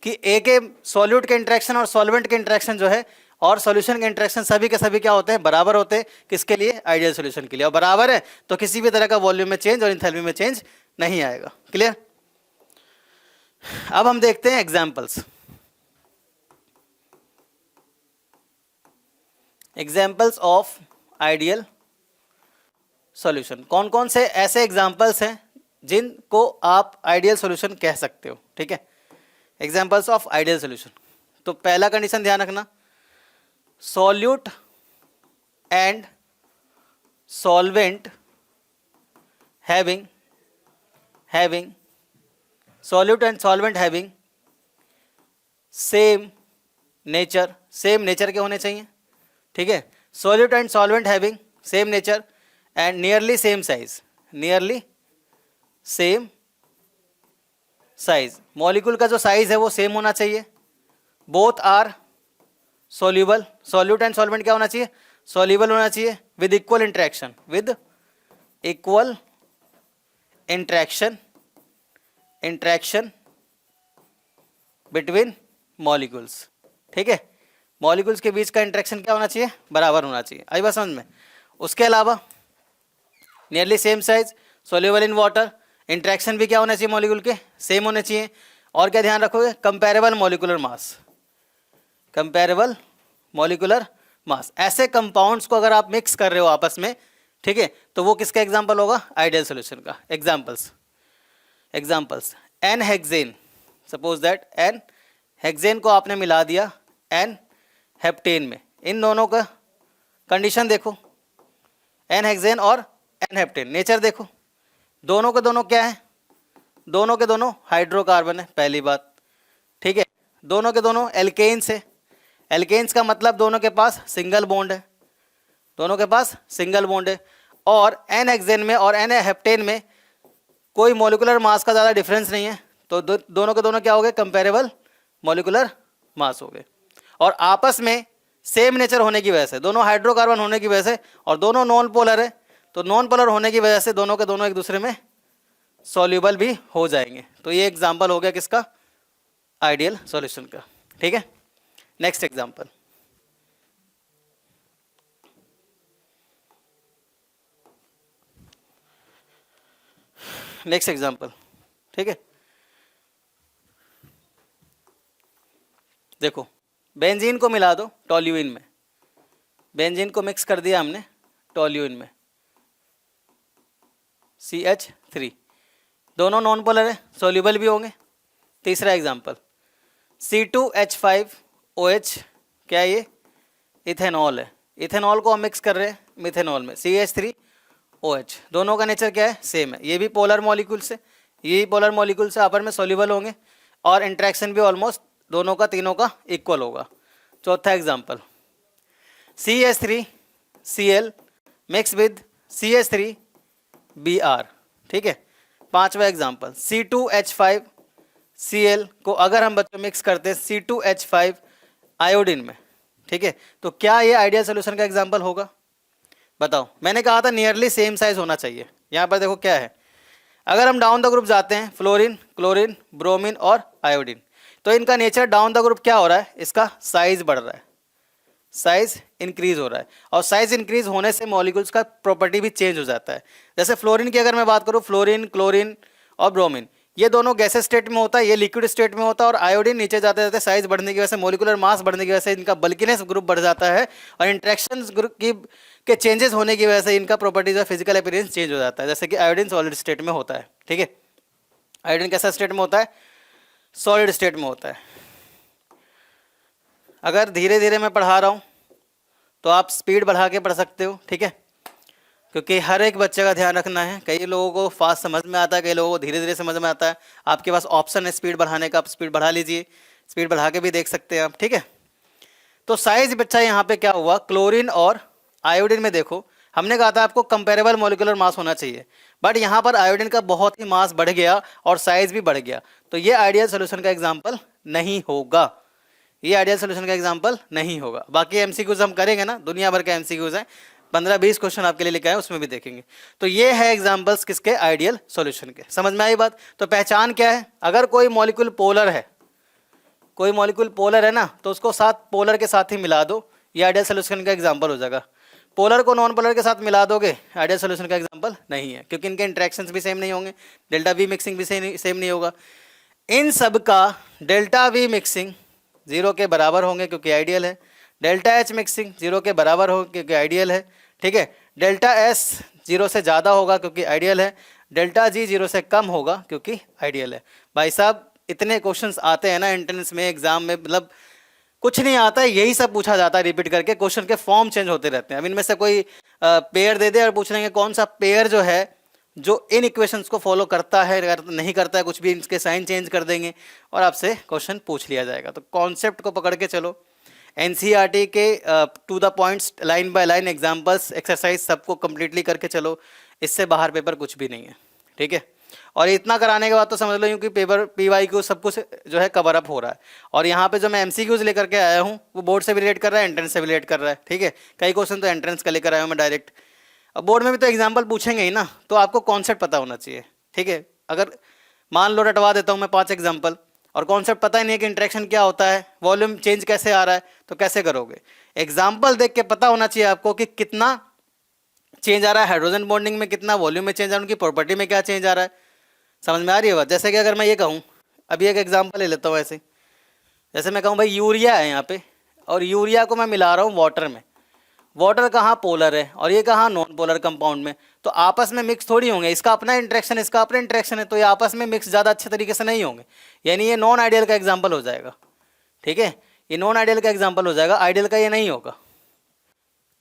कि ए के सॉल्यूट के इंट्रैक्शन और सॉल्वेंट के इंट्रैक्शन जो है और सॉल्यूशन के इंट्रैक्शन सभी के सभी क्या होते हैं, बराबर होते हैं। किसके लिए, आइडियल सॉल्यूशन के लिए। और बराबर है तो किसी भी तरह का वॉल्यूम में चेंज और इंथैल्पी में चेंज नहीं आएगा। क्लियर। अब हम देखते हैं examples. Examples of ideal solution. कौन कौन से ऐसे एग्जांपल्स हैं जिनको आप आइडियल सॉल्यूशन कह सकते हो, ठीक है। Examples of ideal solution. तो पहला कंडीशन ध्यान रखना, solute and solvent having solute and solvent having same nature. Same nature के होने चाहिए, ठीक है। Solute and solvent having same nature and nearly same size. Nearly same size, molecule का जो साइज है वो सेम होना चाहिए। Both are soluble. Solute and solvent क्या होना चाहिए, सॉल्यूबल होना चाहिए। With equal interaction, with equal interaction between molecules, ठीक है। मॉलिक्यूल्स के बीच का इंट्रैक्शन क्या होना चाहिए, बराबर होना चाहिए। आई बात समझ में। उसके अलावा nearly same size, soluble in water, interaction भी क्या होना चाहिए, मॉलिक्यूल के सेम होने चाहिए। और क्या ध्यान रखोगे, comparable molecular mass. Comparable molecular mass. ऐसे कंपाउंड्स को अगर आप मिक्स कर रहे हो आपस में, ठीक है, तो वो किसका एग्जांपल होगा, आइडियल सॉल्यूशन का। Examples n hexane. Suppose that n hexane को आपने मिला दिया एन हेप्टेन में। इन दोनों का कंडीशन देखो, एन हेक्सेन और एन हेप्टेन। नेचर देखो, दोनों के दोनों क्या है, दोनों के दोनों हाइड्रोकार्बन है, पहली बात, ठीक है। दोनों के दोनों एल्केन्स है। एल्केन्स का मतलब दोनों के पास सिंगल बॉन्ड है, दोनों के पास सिंगल बॉन्ड है। और एन हेक्सेन में और एन हेप्टेन में कोई मॉलिक्यूलर मास का ज़्यादा डिफरेंस नहीं है, तो दोनों के दोनों क्या हो गए, कंपेरेबल मॉलिक्यूलर मास हो गए। और आपस में सेम नेचर होने की वजह से, दोनों हाइड्रोकार्बन होने की वजह से, और दोनों नॉन पोलर है, तो नॉन पोलर होने की वजह से दोनों के दोनों एक दूसरे में सॉल्यूबल भी हो जाएंगे। तो ये एग्जांपल हो गया किसका, आइडियल सॉल्यूशन का, ठीक है। नेक्स्ट एग्जांपल, ठीक है। देखो, बेंजीन को मिला दो टोल्यूइन में। बेंजीन को मिक्स कर दिया हमने टोल्यूइन में, CH3। दोनों नॉन पोलर है, सॉल्यूबल भी होंगे। तीसरा एग्जांपल, C2H5OH, क्या है ये, इथेनॉल है। इथेनॉल को हम मिक्स कर रहे हैं मिथेनॉल में, CH3OH। दोनों का नेचर क्या है, सेम है। ये भी पोलर मॉलिक्यूल से, ये पोलर मॉलिक्यूल से आपस में सॉल्यूबल होंगे, और इंट्रैक्शन भी ऑलमोस्ट दोनों का तीनों का इक्वल होगा। चौथा example, CH3Cl mix with CH3Br, ठीक है। पांचवा एग्जांपल, C2H5Cl को अगर हम बच्चों मिक्स करते हैं C2H5 आयोडीन में, ठीक है, तो क्या ये आइडियल सोल्यूशन का एग्जांपल होगा, बताओ। मैंने कहा था नियरली सेम साइज होना चाहिए। यहाँ पर देखो क्या है, अगर हम डाउन द ग्रुप जाते हैं, फ्लोरीन, क्लोरीन, ब्रोमीन और आयोडीन, तो इनका नेचर डाउन द ग्रुप क्या हो रहा है, इसका साइज बढ़ रहा है, साइज इंक्रीज हो रहा है। और साइज इंक्रीज होने से मॉलिक्यूल्स का प्रॉपर्टी भी चेंज हो जाता है। जैसे फ्लोरीन की अगर मैं बात करूँ, फ्लोरीन, क्लोरीन और ब्रोमीन, ये दोनों गैसेस स्टेट में होता है, ये लिक्विड स्टेट में होता है। और आयोडीन नीचे जाते जाते साइज बढ़ने की वजह से, मॉलिक्यूलर मास बढ़ने की वजह से इनका बल्किनेस ग्रुप बढ़ जाता है, और इंट्रैक्शन ग्रुप के चेंजेस होने की वजह से इनका प्रॉपर्टीज और फिजिकल अपीयरेंस चेंज हो जाता है। जैसे कि आयोडीन सॉलिड स्टेट में होता है, ठीक है। आयोडीन कैसा स्टेट में होता है, सॉलिड स्टेट में होता है। अगर धीरे धीरे मैं पढ़ा रहा हूँ तो आप स्पीड बढ़ा के पढ़ सकते हो, ठीक है, क्योंकि हर एक बच्चे का ध्यान रखना है। कई लोगों को फास्ट समझ में आता है, कई लोगों को धीरे धीरे समझ में आता है। आपके पास ऑप्शन है स्पीड बढ़ाने का, आप स्पीड बढ़ा लीजिए, स्पीड बढ़ा के भी देख सकते हैं आप, ठीक है। तो साइज बच्चा यहाँ पे क्या हुआ, क्लोरीन और आयोडीन में देखो, हमने कहा था आपको कंपेरेबल मॉलिक्यूलर मास होना चाहिए, बट यहाँ पर आयोडीन का बहुत ही मास बढ़ गया और साइज भी बढ़ गया, तो ये आइडियल सोल्यूशन का एग्जाम्पल नहीं होगा, ये आइडियल सोल्यूशन का एग्जाम्पल नहीं होगा। बाकी एमसीक्यूज हम करेंगे ना, दुनिया भर के एमसीक्यूज हैं, 15-20 क्वेश्चन आपके लिए लिखा है, उसमें भी देखेंगे। तो ये है एग्जाम्पल्स किसके, आइडियल सॉल्यूशन के। समझ में आई बात? तो पहचान क्या है, अगर कोई मॉलिक्यूल पोलर है, कोई मॉलिक्यूल पोलर है ना, तो उसको साथ पोलर के साथ ही मिला दो, ये आइडियल सॉल्यूशन का एग्जाम्पल हो जाएगा। पोलर को नॉन पोलर के साथ मिला दोगे, आइडियल सॉल्यूशन का एग्जाम्पल नहीं है, क्योंकि इनके इंट्रैक्शंस भी सेम नहीं होंगे, डेल्टा वी मिक्सिंग भी सेम नहीं होगा। इन सब का डेल्टा वी मिक्सिंग 0 के बराबर होंगे क्योंकि आइडियल है, डेल्टा एच मिक्सिंग 0 के बराबर हो क्योंकि आइडियल है, ठीक है। डेल्टा एस 0 से ज़्यादा होगा क्योंकि आइडियल है, डेल्टा जी 0 से कम होगा क्योंकि आइडियल है। भाई साहब इतने क्वेश्चंस आते हैं ना एंट्रेंस में, एग्जाम में, मतलब कुछ नहीं आता है, यही सब पूछा जाता है रिपीट करके, क्वेश्चन के फॉर्म चेंज होते रहते हैं। अब इनमें से कोई पेयर दे दे और पूछ लेंगे कौन सा पेयर जो है जो इन इक्वेशंस को फॉलो करता है नहीं करता है, कुछ भी इनके साइन चेंज कर देंगे और आपसे क्वेश्चन पूछ लिया जाएगा। तो कॉन्सेप्ट को पकड़ के चलो, एनसीईआरटी के to the points, line by line examples, exercise सबको कंप्लीटली करके चलो, इससे बाहर पेपर कुछ भी नहीं है, ठीक है। और इतना कराने के बाद तो समझ लो क्योंकि पेपर PYQ सब कुछ जो है कवर अप हो रहा है। और यहाँ पे जो मैं MCQs लेकर के आया हूँ वो बोर्ड से भी रिलेट कर रहा है, एंट्रेंस से भी रिलेट कर रहा है, ठीक है। कई क्वेश्चन तो एंट्रेंस का लेकर आया हूँ मैं डायरेक्ट। अब बोर्ड में भी तो एग्जाम्पल पूछेंगे ही ना, तो आपको कॉन्सेप्ट पता होना चाहिए, ठीक है। अगर मान लो रटवा देता हूँ मैं 5 एग्जाम्पल और कॉन्सेप्ट पता ही नहीं है कि इंट्रैक्शन क्या होता है, वॉल्यूम चेंज कैसे आ रहा है, तो कैसे करोगे? एग्जाम्पल देख के पता होना चाहिए आपको कि कितना चेंज आ रहा है, हाइड्रोजन बॉन्डिंग में कितना, वॉल्यूम में चेंज आ रहा है, उनकी प्रॉपर्टी में क्या चेंज आ रहा है। समझ में आ रही है बात? जैसे कि अगर मैं ये कहूँ, अभी एक एग्जाम्पल ले लेता हूँ ऐसे, जैसे मैं कहूँ भाई यूरिया है यहाँ पे, और यूरिया को मैं मिला रहा हूँ वाटर में, वाटर कहाँ पोलर है और ये कहाँ नॉन पोलर कंपाउंड में, तो आपस में मिक्स थोड़ी होंगे, इसका अपना इंट्रैक्शन, इसका अपना इंट्रैक्शन है, तो ये आपस में मिक्स ज़्यादा अच्छे तरीके से नहीं होंगे, यानी ये नॉन आइडियल का एग्जाम्पल हो जाएगा, ठीक है। ये नॉन आइडियल का एग्जाम्पल हो जाएगा, आइडियल का ये नहीं होगा।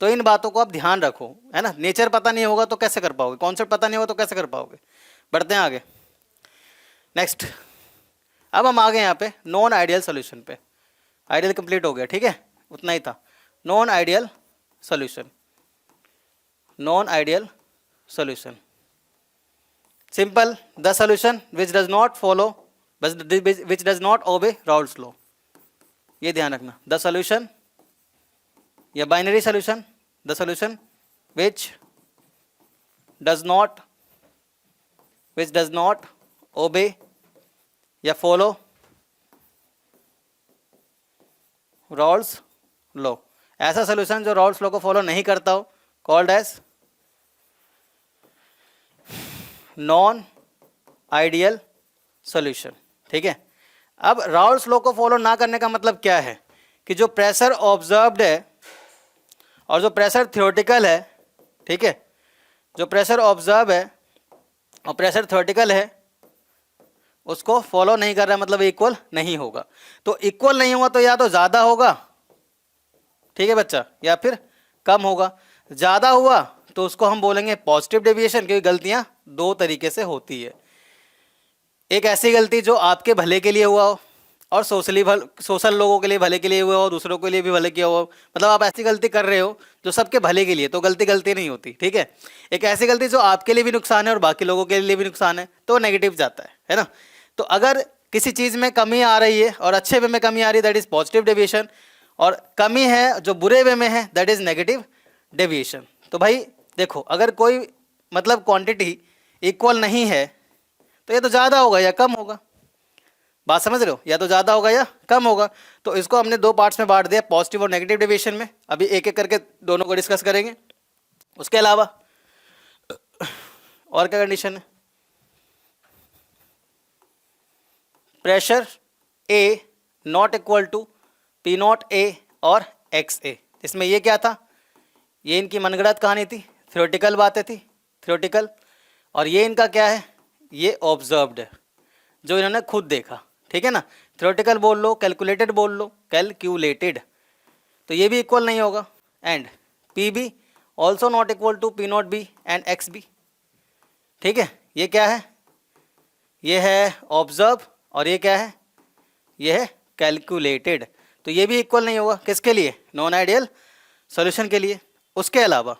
तो इन बातों को आप ध्यान रखो, है ना। नेचर पता नहीं होगा तो कैसे कर पाओगे, कॉन्सेप्ट पता नहीं होगा तो कैसे कर पाओगे। बढ़ते हैं आगे, नेक्स्ट। अब हम आ गए यहाँ पे नॉन आइडियल सोल्यूशन पे। आइडियल कंप्लीट हो गया, ठीक है, उतना ही था। Non ideal solution, non ideal solution simple, the solution which does not follow, which does not obey Raoult's law, ये ध्यान रखना। द सोल्यूशन या binary solution, the solution which does not obey या फॉलो रॉल्स लॉ, ऐसा solution जो Raoult's law को follow नहीं करता हो, called as non ideal solution, ठीक है। अब रॉल्स लॉ को फॉलो ना करने का मतलब क्या है कि जो प्रेशर ऑब्जर्व्ड है और जो प्रेशर थ्योरेटिकल है, ठीक है, जो प्रेशर ऑब्जर्व है और प्रेशर थ्योरेटिकल है उसको फॉलो नहीं कर रहा है, मतलब इक्वल नहीं होगा। तो इक्वल नहीं होगा तो या तो ज़्यादा होगा, ठीक है बच्चा, या फिर कम होगा। ज़्यादा हुआ तो उसको हम बोलेंगे पॉजिटिव डेविएशन, क्योंकि गलतियां दो तरीके से होती है। एक ऐसी गलती जो आपके भले के लिए हुआ हो और सोशल लोगों के लिए भले के लिए हुआ हो, दूसरों के लिए भी भले किया हो, मतलब आप ऐसी गलती कर रहे हो जो सबके भले के लिए, तो गलती नहीं होती, ठीक है। एक ऐसी गलती जो आपके लिए भी नुकसान है और बाकी लोगों के लिए भी नुकसान है, तो नेगेटिव जाता है ना। तो अगर किसी चीज़ में कमी आ रही है और अच्छे वे में कमी आ रही है, दैट इज पॉजिटिव डेविएशन, और कमी है जो बुरे वे में है, दैट इज नेगेटिव डेविएशन। तो भाई देखो, अगर कोई मतलब क्वांटिटी इक्वल नहीं है तो ये तो ज़्यादा होगा या कम होगा, बात समझ रहे हो, या तो ज़्यादा होगा या कम होगा। तो इसको हमने दो पार्ट्स में बांट दिया, पॉजिटिव और नेगेटिव डेविएशन में। अभी एक एक करके दोनों को डिस्कस करेंगे। उसके अलावा और क्या कंडीशन है, pressure A not equal to P not A और एक्स ए, इसमें ये क्या था, ये इनकी मनगढ़ंत कहानी थी, थ्योरेटिकल बातें थी, थ्योरेटिकल। और ये इनका क्या है, ये ऑब्जर्व्ड है, जो इन्होंने खुद देखा, ठीक है ना। थ्योरेटिकल बोल लो, कैलकुलेटेड बोल लो, कैलक्यूलेटेड, तो ये भी इक्वल नहीं होगा। And P B also not equal to P not B and X B, ठीक है। ये क्या है, ये है ऑब्जर्व, और ये क्या है, ये है कैलकुलेटेड, तो ये भी इक्वल नहीं होगा। किसके लिए, नॉन आइडियल सॉल्यूशन के लिए। उसके अलावा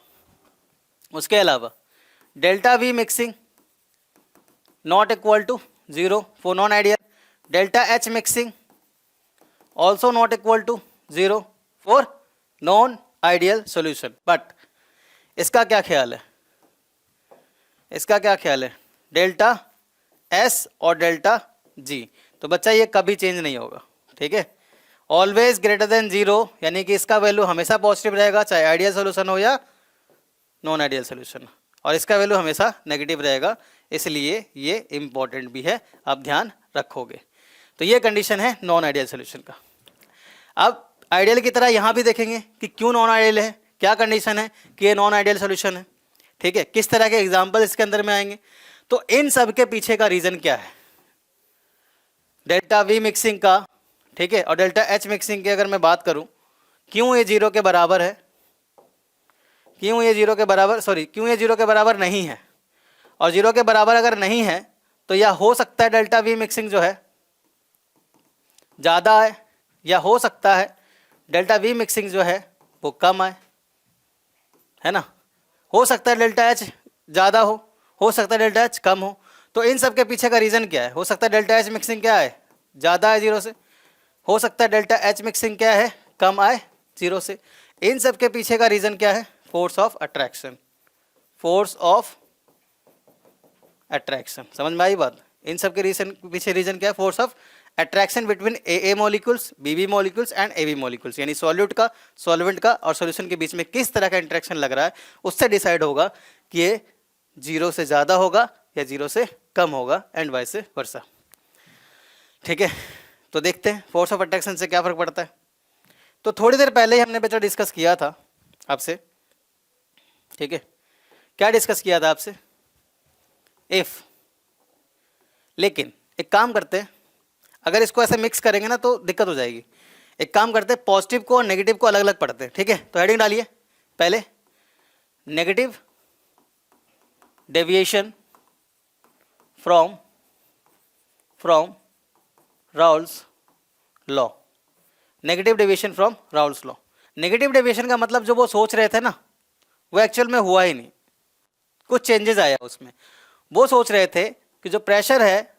उसके अलावा delta V mixing not equal to 0 for non ideal, delta H mixing also not equal to 0 for non ideal solution. But इसका क्या ख्याल है, इसका क्या ख्याल है, डेल्टा एस और डेल्टा जी, तो बच्चा ये कभी चेंज नहीं होगा, ठीक है, ऑलवेज ग्रेटर देन 0, यानी कि इसका वैल्यू हमेशा पॉजिटिव रहेगा चाहे आइडियल सोल्यूशन हो या नॉन आइडियल सोल्यूशन, और इसका वैल्यू हमेशा नेगेटिव रहेगा, इसलिए ये इंपॉर्टेंट भी है, आप ध्यान रखोगे। तो ये कंडीशन है नॉन आइडियल सोल्यूशन का। अब आइडियल की तरह यहाँ भी देखेंगे कि क्यों नॉन आइडियल है, क्या कंडीशन है कि ये नॉन आइडियल सोल्यूशन है, ठीक है, किस तरह के एग्जाम्पल इसके अंदर में आएंगे। तो इन सब के पीछे का रीज़न क्या है, डेल्टा वी मिक्सिंग का, ठीक है, और डेल्टा एच मिक्सिंग की अगर मैं बात करूं, क्यों ये 0 के बराबर है, क्यों ये 0 के बराबर, सॉरी क्यों ये 0 के बराबर नहीं है, और 0 के बराबर अगर नहीं है तो यह हो सकता है डेल्टा वी मिक्सिंग जो है ज़्यादा है, या हो सकता है डेल्टा वी मिक्सिंग जो है वो कम है ना, हो सकता है डेल्टा एच ज़्यादा हो सकता है डेल्टा एच कम हो। तो इन सब के पीछे का रीज़न क्या है, हो सकता है डेल्टा एच मिक्सिंग क्या है, ज़्यादा है 0 से, हो सकता है डेल्टा एच मिक्सिंग क्या है, कम आए 0 से। इन सब के पीछे का रीज़न क्या है, force of attraction, force of attraction, समझ में आई बात। इन सब के पीछे रीज़न क्या है, force of attraction between A molecules, B molecules and A molecules, यानी सॉल्यूट का, सॉल्वेंट का और सॉल्यूशन के बीच में किस तरह का इंटरेक्शन लग रहा है, उससे डिसाइड होगा कि ये 0 से ज़्यादा होगा या 0 से कम होगा, एंड वाइस वर्सा, ठीक है। तो देखते हैं फोर्स ऑफ अट्रैक्शन से क्या फ़र्क पड़ता है। तो थोड़ी देर पहले ही हमने बच्चों डिस्कस किया था आपसे, ठीक है, क्या डिस्कस किया था आपसे, इफ, लेकिन एक काम करते हैं, अगर इसको ऐसे मिक्स करेंगे ना तो दिक्कत हो जाएगी। एक काम करते हैं, पॉजिटिव को और नेगेटिव को अलग अलग पढ़ते हैं, ठीक है। तो हेडिंग डालिए पहले, negative deviation from Raoult's law, negative deviation from Raoult's law. Negative deviation का मतलब जो वो सोच रहे थे ना, वो एक्चुअल में हुआ ही नहीं, कुछ चेंजेस आया उसमें। वो सोच रहे थे कि जो प्रेशर है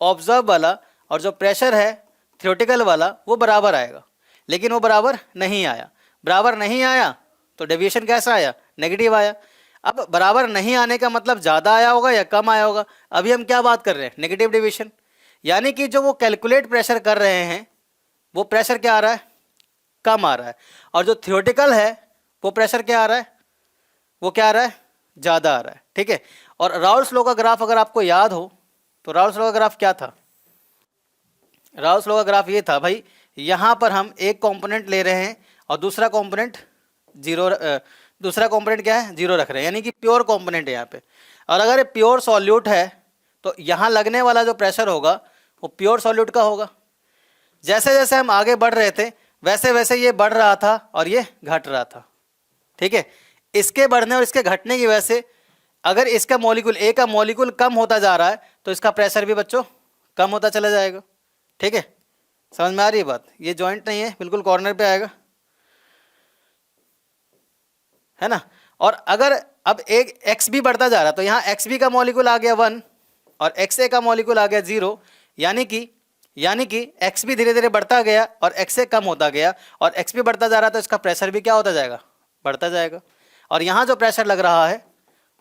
ऑब्जर्व वाला और जो प्रेशर है थ्योरेटिकल वाला वो बराबर आएगा, लेकिन वो बराबर नहीं आया। बराबर नहीं आया तो डेविएशन कैसा आया, नेगेटिव आया। अब बराबर नहीं आने का मतलब ज़्यादा आया होगा या कम आया होगा। अभी हम क्या बात कर रहे हैं, नेगेटिव डेविएशन, यानी कि जो वो कैलकुलेट प्रेशर कर रहे हैं वो प्रेशर क्या आ रहा है, कम आ रहा है, और जो थ्योरेटिकल है वो प्रेशर क्या आ रहा है, वो क्या आ रहा है, ज़्यादा आ रहा है, ठीक है। और राउल्स लॉ का ग्राफ अगर आपको याद हो तो राउल्स लॉ का ग्राफ क्या था, राउल्स लॉ का ग्राफ ये था भाई, यहाँ पर हम एक कंपोनेंट ले रहे हैं और दूसरा कंपोनेंट क्या है, 0 रख रहे हैं, यानी कि प्योर कंपोनेंट है यहाँ पे। और अगर प्योर सॉल्यूट है तो यहाँ लगने वाला जो प्रेशर होगा वो प्योर सॉल्यूट का होगा। जैसे जैसे हम आगे बढ़ रहे थे वैसे वैसे ये बढ़ रहा था और ये घट रहा था, ठीक है। इसके बढ़ने और इसके घटने की वजह से अगर इसका मॉलिक्यूल ए का मॉलिक्यूल कम होता जा रहा है तो इसका प्रेशर भी बच्चों कम होता चला जाएगा, ठीक है। समझ में आ रही है बात, ये जॉइंट नहीं है, बिल्कुल कॉर्नर पे आएगा, है ना। और अगर अब एक एक्स भी बढ़ता जा रहा है तो यहाँ एक्स बी का मॉलिक्यूल आ गया 1 और एक्स ए का मॉलिक्यूल आ गया 0, यानी कि एक्स भी धीरे धीरे बढ़ता गया और एक्स ए कम होता गया, और एक्स भी बढ़ता जा रहा है तो इसका प्रेशर भी क्या होता जाएगा, बढ़ता जाएगा। और यहाँ जो प्रेशर लग रहा है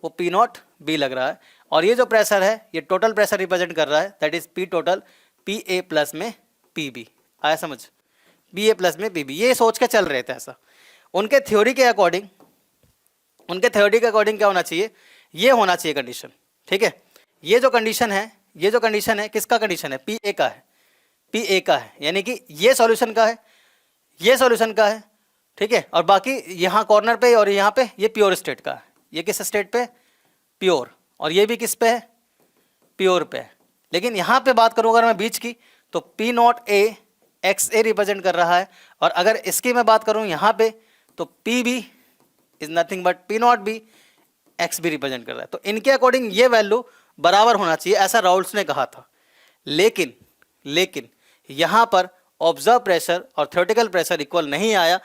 वो पी नॉट बी लग रहा है, और ये जो प्रेशर है ये टोटल प्रेशर रिप्रेजेंट कर रहा है, that is P total, P A plus में पी बी, आया समझ, बी ए प्लस में पी बी। ये सोच के चल रहे थे ऐसा। उनके थ्योरी के अकॉर्डिंग क्या होना चाहिए, ये होना चाहिए कंडीशन, ठीक है। ये जो कंडीशन है किसका कंडीशन है, पी ए का है, पी ए का है, यानी कि ये सॉल्यूशन का है, ये सॉल्यूशन का है, ठीक है। और बाकी यहाँ कॉर्नर पे और यहाँ पे ये प्योर स्टेट का है, ये किस स्टेट पे, प्योर, और ये भी किस पे है, प्योर पे है। लेकिन यहाँ पे बात करूँ अगर मैं बीच की तो P not A X A represent कर रहा है, और अगर इसकी मैं बात करूँ यहाँ पे तो P B is nothing but P not B X B represent कर रहा है। तो इनके अकॉर्डिंग ये वैल्यू बराबर होना चाहिए, ऐसा राउल्स ने कहा था। लेकिन यहाँ पर ऑब्जर्व प्रेशर और थ्योरेटिकल प्रेशर इक्वल नहीं आया,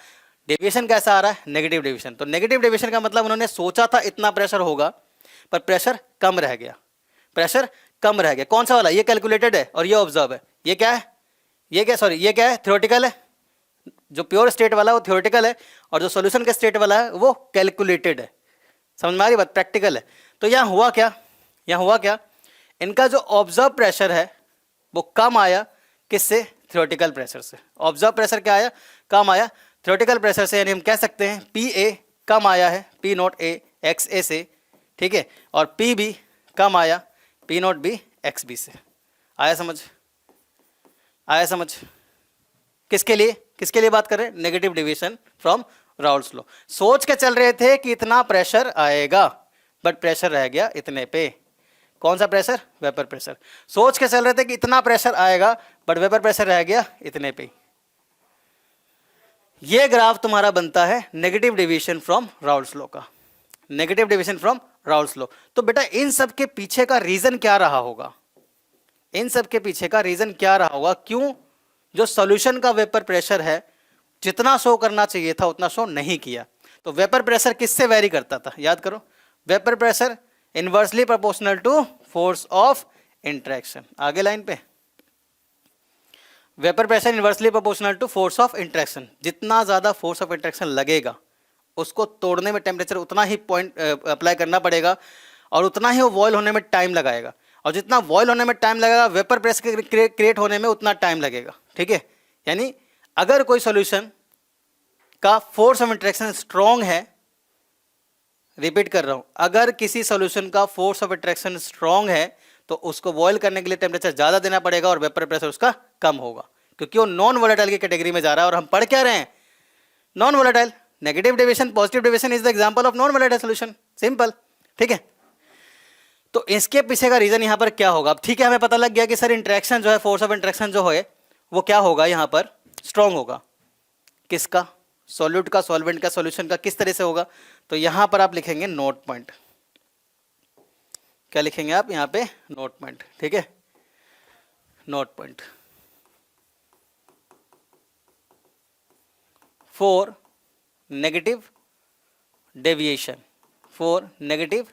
डेविएशन कैसा आ रहा है, नेगेटिव डेविएशन। तो नेगेटिव डेविएशन का मतलब उन्होंने सोचा था इतना प्रेशर होगा पर प्रेशर कम रह गया, प्रेशर कम रह गया। कौन सा वाला, ये कैलकुलेटेड है और ये ऑब्जर्व है। ये क्या है, ये क्या, सॉरी ये क्या है, थ्योरेटिकल है। जो प्योर स्टेट वाला है वो थ्योरेटिकल है और जो सॉल्यूशन का स्टेट वाला है वो कैलकुलेटेड है। समझ में आ रही बात, प्रैक्टिकल है। तो यहाँ हुआ क्या, यहाँ हुआ क्या, इनका जो ऑब्जर्व प्रेशर है वो कम आया, किससे, थ्योरेटिकल प्रेशर से। ऑब्जर्व प्रेशर क्या आया, कम आया थ्योरेटिकल प्रेशर से। यानी हम कह सकते हैं पी ए कम आया है P not A X A से, ठीक है, और पी बी कम आया P not B X B से। आया समझ, आया समझ। किसके लिए, किसके लिए बात कर रहे हैं, negative deviation from Raoult's law. सोच के चल रहे थे कि इतना प्रेशर आएगा बट प्रेशर रह गया इतने पे। कौन सा प्रेशर, वेपर प्रेशर। सोच के चल रहे थे कि इतना प्रेशर आएगा बट वेपर प्रेशर रह गया इतने पे। ये ग्राफ तुम्हारा बनता है negative deviation from Raoult's law का, negative deviation from Raoult's law. तो बेटा इन सब के पीछे का रीजन क्या रहा होगा, इन सब के पीछे का रीजन क्या रहा होगा, क्यों जो सॉल्यूशन का वेपर प्रेशर है जितना शो करना चाहिए था उतना शो नहीं किया। तो वेपर प्रेशर किससे वेरी करता था, याद करो, vapour pressure inversely proportional to force of interaction. आगे लाइन पे, vapour pressure inversely proportional to force of interaction. जितना ज़्यादा फोर्स ऑफ इंटरेक्शन लगेगा उसको तोड़ने में टेम्परेचर उतना ही पॉइंट अप्लाई करना पड़ेगा और उतना ही वो बॉयल होने में टाइम लगाएगा। और जितना बॉयल होने में टाइम लगेगा वेपर प्रेशर क्रिएट होने में उतना टाइम लगेगा, ठीक है। यानी अगर कोई सॉल्यूशन का फोर्स ऑफ इंटरेक्शन स्ट्रॉन्ग है, रिपीट कर रहा हूं, अगर किसी सॉल्यूशन का फोर्स ऑफ इंटरेक्शन स्ट्रॉन्ग है तो उसको बॉयल करने के लिए टेम्परेचर ज़्यादा देना पड़ेगा और वेपर प्रेशर उसका कम होगा, क्योंकि वो नॉन वोलेटाइल की कैटेगरी में जा रहा है। और हम पढ़ क्या रहे हैं, non volatile. Negative deviation positive deviation is the example of non volatile solution, simple, ठीक है। तो इसके पीछे का रीजन यहाँ पर क्या होगा। अब ठीक है, हमें पता लग गया कि सर इंटरेक्शन जो है, फोर्स ऑफ इंटरेक्शन जो है वो क्या होगा, यहाँ पर स्ट्रॉन्ग होगा। किसका, सॉल्यूट का, सॉल्वेंट का, सॉल्यूशन का, किस तरह से होगा। तो यहाँ पर आप लिखेंगे नोट पॉइंट। क्या लिखेंगे आप यहाँ पे, नोट पॉइंट, ठीक है, note point. For negative deviation, for negative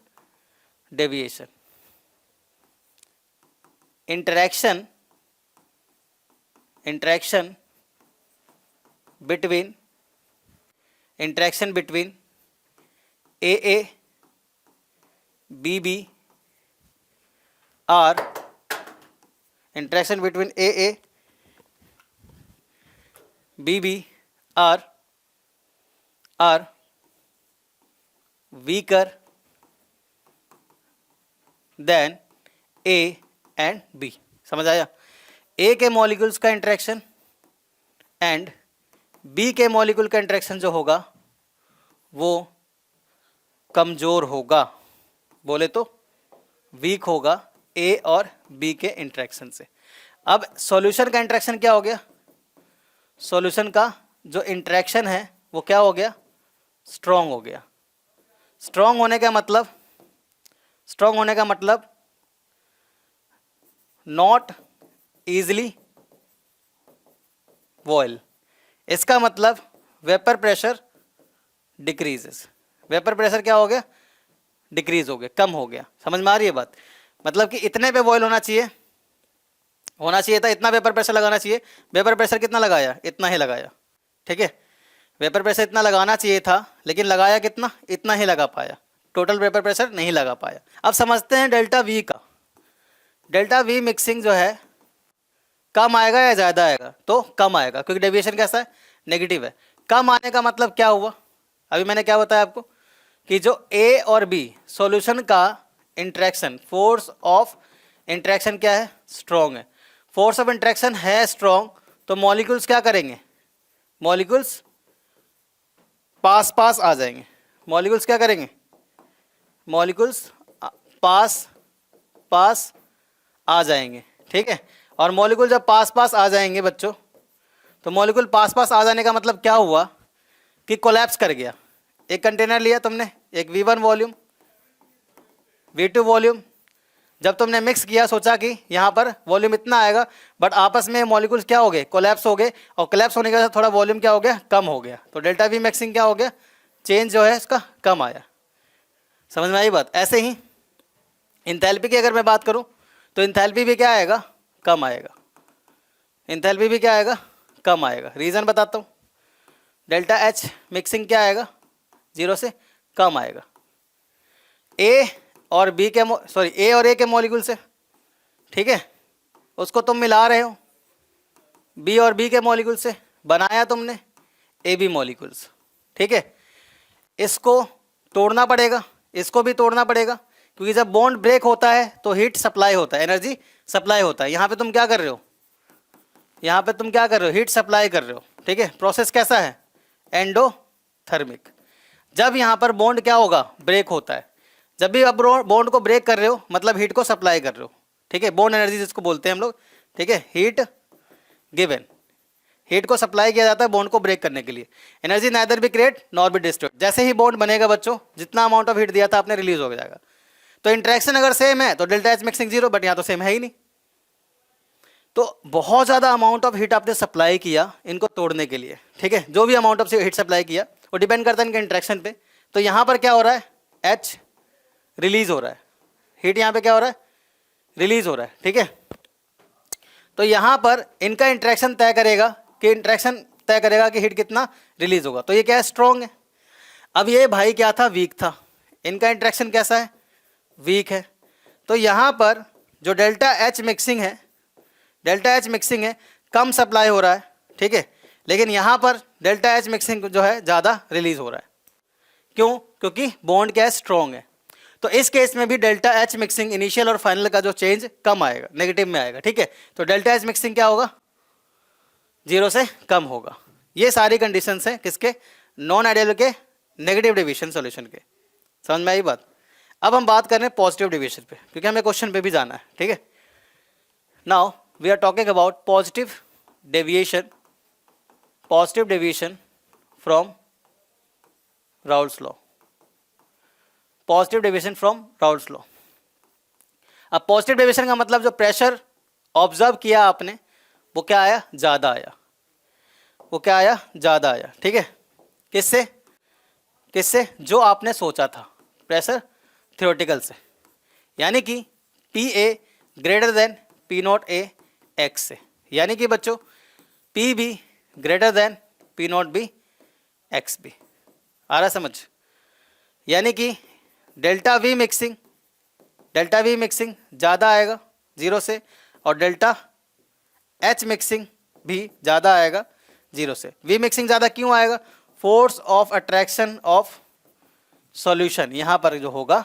deviation, interaction between AA BB or interaction between AA BB are weaker than A and B. समझ आया, ए के मॉलिक्यूल्स का इंटरेक्शन एंड बी के मॉलिक्यूल का interaction जो होगा वो कमजोर होगा, बोले तो वीक होगा ए और बी के इंटरेक्शन से। अब सॉल्यूशन का इंटरेक्शन क्या हो गया, सॉल्यूशन का जो इंटरेक्शन है वो क्या हो गया, स्ट्रॉन्ग हो गया। स्ट्रॉन्ग होने का मतलब, स्ट्रॉन्ग होने का मतलब नॉट इजली बॉयल। इसका मतलब vapour pressure decreases, vapour pressure क्या हो गया, डिक्रीज हो गया, कम हो गया। समझ में आ रही है बात, मतलब कि इतने पे बॉयल होना चाहिए था, इतना वेपर प्रेशर लगाना चाहिए। वेपर प्रेशर कितना लगाया, इतना ही लगाया, ठीक है। वेपर प्रेशर इतना लगाना चाहिए था लेकिन लगाया कितना, इतना ही लगा पाया, टोटल वेपर प्रेशर नहीं लगा पाया। अब समझते हैं डेल्टा वी का। डेल्टा वी मिक्सिंग जो है कम आएगा या ज़्यादा आएगा, तो कम आएगा, क्योंकि डेविएशन कैसा है, नेगेटिव है। कम आने का मतलब क्या हुआ, अभी मैंने क्या बताया आपको कि जो ए और बी सॉल्यूशन का इंटरेक्शन, फोर्स ऑफ इंटरेक्शन क्या है, स्ट्रॉन्ग है। फोर्स ऑफ इंटरेक्शन है स्ट्रॉन्ग तो मॉलिक्यूल्स क्या करेंगे, मॉलिक्यूल्स पास पास आ जाएंगे। मॉलिक्यूल्स क्या करेंगे, मॉलिक्यूल्स पास पास आ जाएंगे, ठीक है। और मॉलिक्यूल जब पास पास आ जाएंगे बच्चों, तो मॉलिक्यूल पास पास आ जाने का मतलब क्या हुआ कि कोलैप्स कर गया। एक कंटेनर लिया तुमने, एक V1 वॉल्यूम, V2 वॉल्यूम, जब तुमने मिक्स किया सोचा कि यहाँ पर वॉल्यूम इतना आएगा, बट आपस में मॉलिक्यूल्स क्या हो गए, कोलैप्स हो गए, और कोलैप्स होने के बाद थोड़ा वॉल्यूम क्या हो गया, कम हो गया, तो डेल्टा वी मिक्सिंग क्या हो गया, चेंज जो है इसका कम आया। समझ में आई बात। ऐसे ही इंथैल्पी की अगर मैं बात करूँ तो इंथैल्पी भी क्या आएगा, कम आएगा, इंथैल्पी भी क्या आएगा, कम आएगा। रीज़न बताता हूँ, डेल्टा एच मिक्सिंग क्या आएगा, 0 से कम आएगा। ए और बी के सॉरी ए और ए के मॉलिक्यूल से, ठीक है, उसको तुम मिला रहे हो, बी और बी के मॉलिक्यूल से बनाया तुमने ए बी मॉलिक्यूल्स, ठीक है। इसको तोड़ना पड़ेगा, इसको भी तोड़ना पड़ेगा, क्योंकि जब बॉन्ड ब्रेक होता है तो हीट सप्लाई होता है, एनर्जी सप्लाई होता है। यहाँ पे तुम क्या कर रहे हो, यहाँ पे तुम क्या कर रहे हो, हीट सप्लाई कर रहे हो, ठीक है। प्रोसेस कैसा है, एंडोथर्मिक। जब यहाँ पर बॉन्ड क्या होगा, ब्रेक होता है, जब भी अब बॉन्ड को ब्रेक कर रहे हो मतलब हीट को सप्लाई कर रहे हो, ठीक है। बॉन्ड एनर्जी जिसको बोलते हैं हम लोग, ठीक है, हीट गिवन, हीट को सप्लाई किया जाता है बॉन्ड को ब्रेक करने के लिए। Energy neither be create nor be destroyed. जैसे ही बॉन्ड बनेगा बच्चों, जितना अमाउंट ऑफ हीट दिया था आपने रिलीज हो जाएगा। तो इंटरेक्शन अगर सेम है तो डेल्टा एच मिक्सिंग 0, बट यहाँ तो सेम है ही नहीं। तो बहुत ज़्यादा अमाउंट ऑफ हीट आपने सप्लाई किया इनको तोड़ने के लिए, ठीक है। जो भी अमाउंट ऑफ हीट सप्लाई किया वो डिपेंड करता है इनके इंटरेक्शन पे। तो यहाँ पर क्या हो रहा है, एच रिलीज हो रहा है, हीट यहाँ पे क्या हो रहा है, रिलीज हो रहा है, ठीक है। तो यहाँ पर इनका इंटरेक्शन तय करेगा कि हीट कितना रिलीज होगा। तो ये क्या है, स्ट्रॉन्ग है। अब ये भाई क्या था, वीक था, इनका इंटरेक्शन कैसा है, वीक है। तो यहाँ पर जो डेल्टा एच मिक्सिंग है, डेल्टा एच मिक्सिंग है, कम सप्लाई हो रहा है, ठीक है। लेकिन यहाँ पर डेल्टा एच मिक्सिंग जो है ज़्यादा रिलीज हो रहा है। क्यों, क्योंकि बॉन्ड क्या है, स्ट्रॉन्ग है। तो इस केस में भी डेल्टा एच मिक्सिंग इनिशियल और फाइनल का जो चेंज कम आएगा, नेगेटिव में आएगा, ठीक है। तो डेल्टा एच मिक्सिंग क्या होगा, 0 से कम होगा। ये सारी कंडीशंस हैं किसके, नॉन आइडियल के नेगेटिव डेविएशन सॉल्यूशन के। समझ में आई बात। अब हम बात कर रहे हैं पॉजिटिव डेविएशन पे, क्योंकि हमें क्वेश्चन पे भी जाना है, ठीक है। Now we are talking about positive deviation from Raoult's law, positive deviation from Raoult's law. अब पॉजिटिव डेविएशन का मतलब जो प्रेशर ऑब्जर्व किया आपने वो क्या आया, ज़्यादा आया, वो क्या आया, ज़्यादा आया, ठीक है। किससे, किससे, जो आपने सोचा था, प्रेशर थ्योरेटिकल से, यानी कि P A greater than P not A X से, यानी कि बच्चों P B greater than P not B X B. आ रहा समझ। यानी कि डेल्टा वी मिक्सिंग ज़्यादा आएगा 0 से, और डेल्टा एच मिक्सिंग भी ज़्यादा आएगा 0 से। वी मिक्सिंग ज़्यादा क्यों आएगा, force of attraction of solution यहाँ पर जो होगा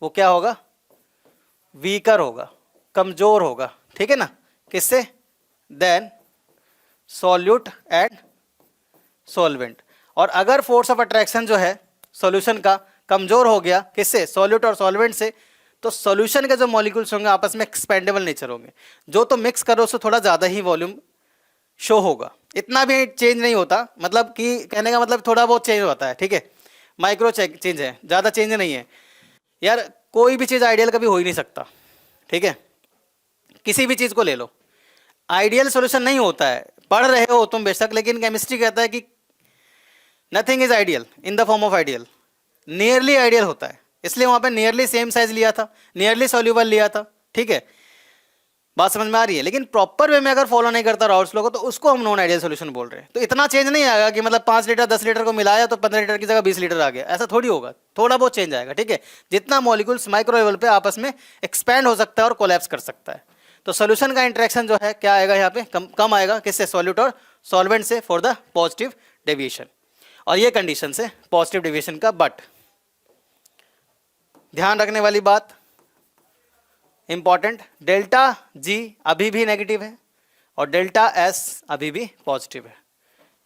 वो क्या होगा, वीकर होगा, कमज़ोर होगा, ठीक है ना, किससे, देन सॉल्यूट एंड सॉल्वेंट। और अगर फोर्स ऑफ अट्रैक्शन जो है सॉल्यूशन का कमज़ोर हो गया, किससे, सॉल्यूट और सॉल्वेंट से, तो सॉल्यूशन के जो मॉलिक्यूल्स होंगे आपस में एक्सपेंडेबल नेचर होंगे। जो तो मिक्स करो उससे थोड़ा ज़्यादा ही वॉल्यूम शो होगा, इतना भी चेंज नहीं होता, मतलब कि कहने का मतलब थोड़ा बहुत चेंज होता है, ठीक है, माइक्रो चेंज है, ज़्यादा चेंज नहीं है। यार कोई भी चीज़ आइडियल कभी हो ही नहीं सकता, ठीक है। किसी भी चीज़ को ले लो, आइडियल सॉल्यूशन नहीं होता है, पढ़ रहे हो तुम बेशक, लेकिन केमिस्ट्री कहता है कि nothing is ideal in the form of ideal, nearly ideal होता है। इसलिए वहाँ पे नियरली सेम साइज लिया था, नियरली सॉल्यूबल लिया था, ठीक है, बात समझ में आ रही है। लेकिन प्रॉपर वे में अगर फॉलो नहीं करता राउल्स लॉ को तो उसको हम नॉन आइडियल सॉल्यूशन बोल रहे हैं। तो इतना चेंज नहीं आएगा कि मतलब 5 लीटर 10 लीटर को मिलाया तो 15 लीटर की जगह 20 लीटर आ गया, ऐसा थोड़ी होगा, थोड़ा बहुत चेंज आएगा, ठीक है। जितना मॉलिक्यूल्स माइक्रो लेवल पे आपस में एक्सपैंड हो सकता है और कोलैप्स कर सकता है। तो सोल्यूशन का इंटरेक्शन जो है क्या आएगा यहाँ पे, कम आएगा, किससे, सॉल्यूट और सॉल्वेंट से, फॉर द पॉजिटिव डेविएशन। और ये कंडीशन से पॉजिटिव डेविएशन का। बट ध्यान रखने वाली बात इंपॉर्टेंट, डेल्टा जी अभी भी नेगेटिव है और डेल्टा एस अभी भी पॉजिटिव है।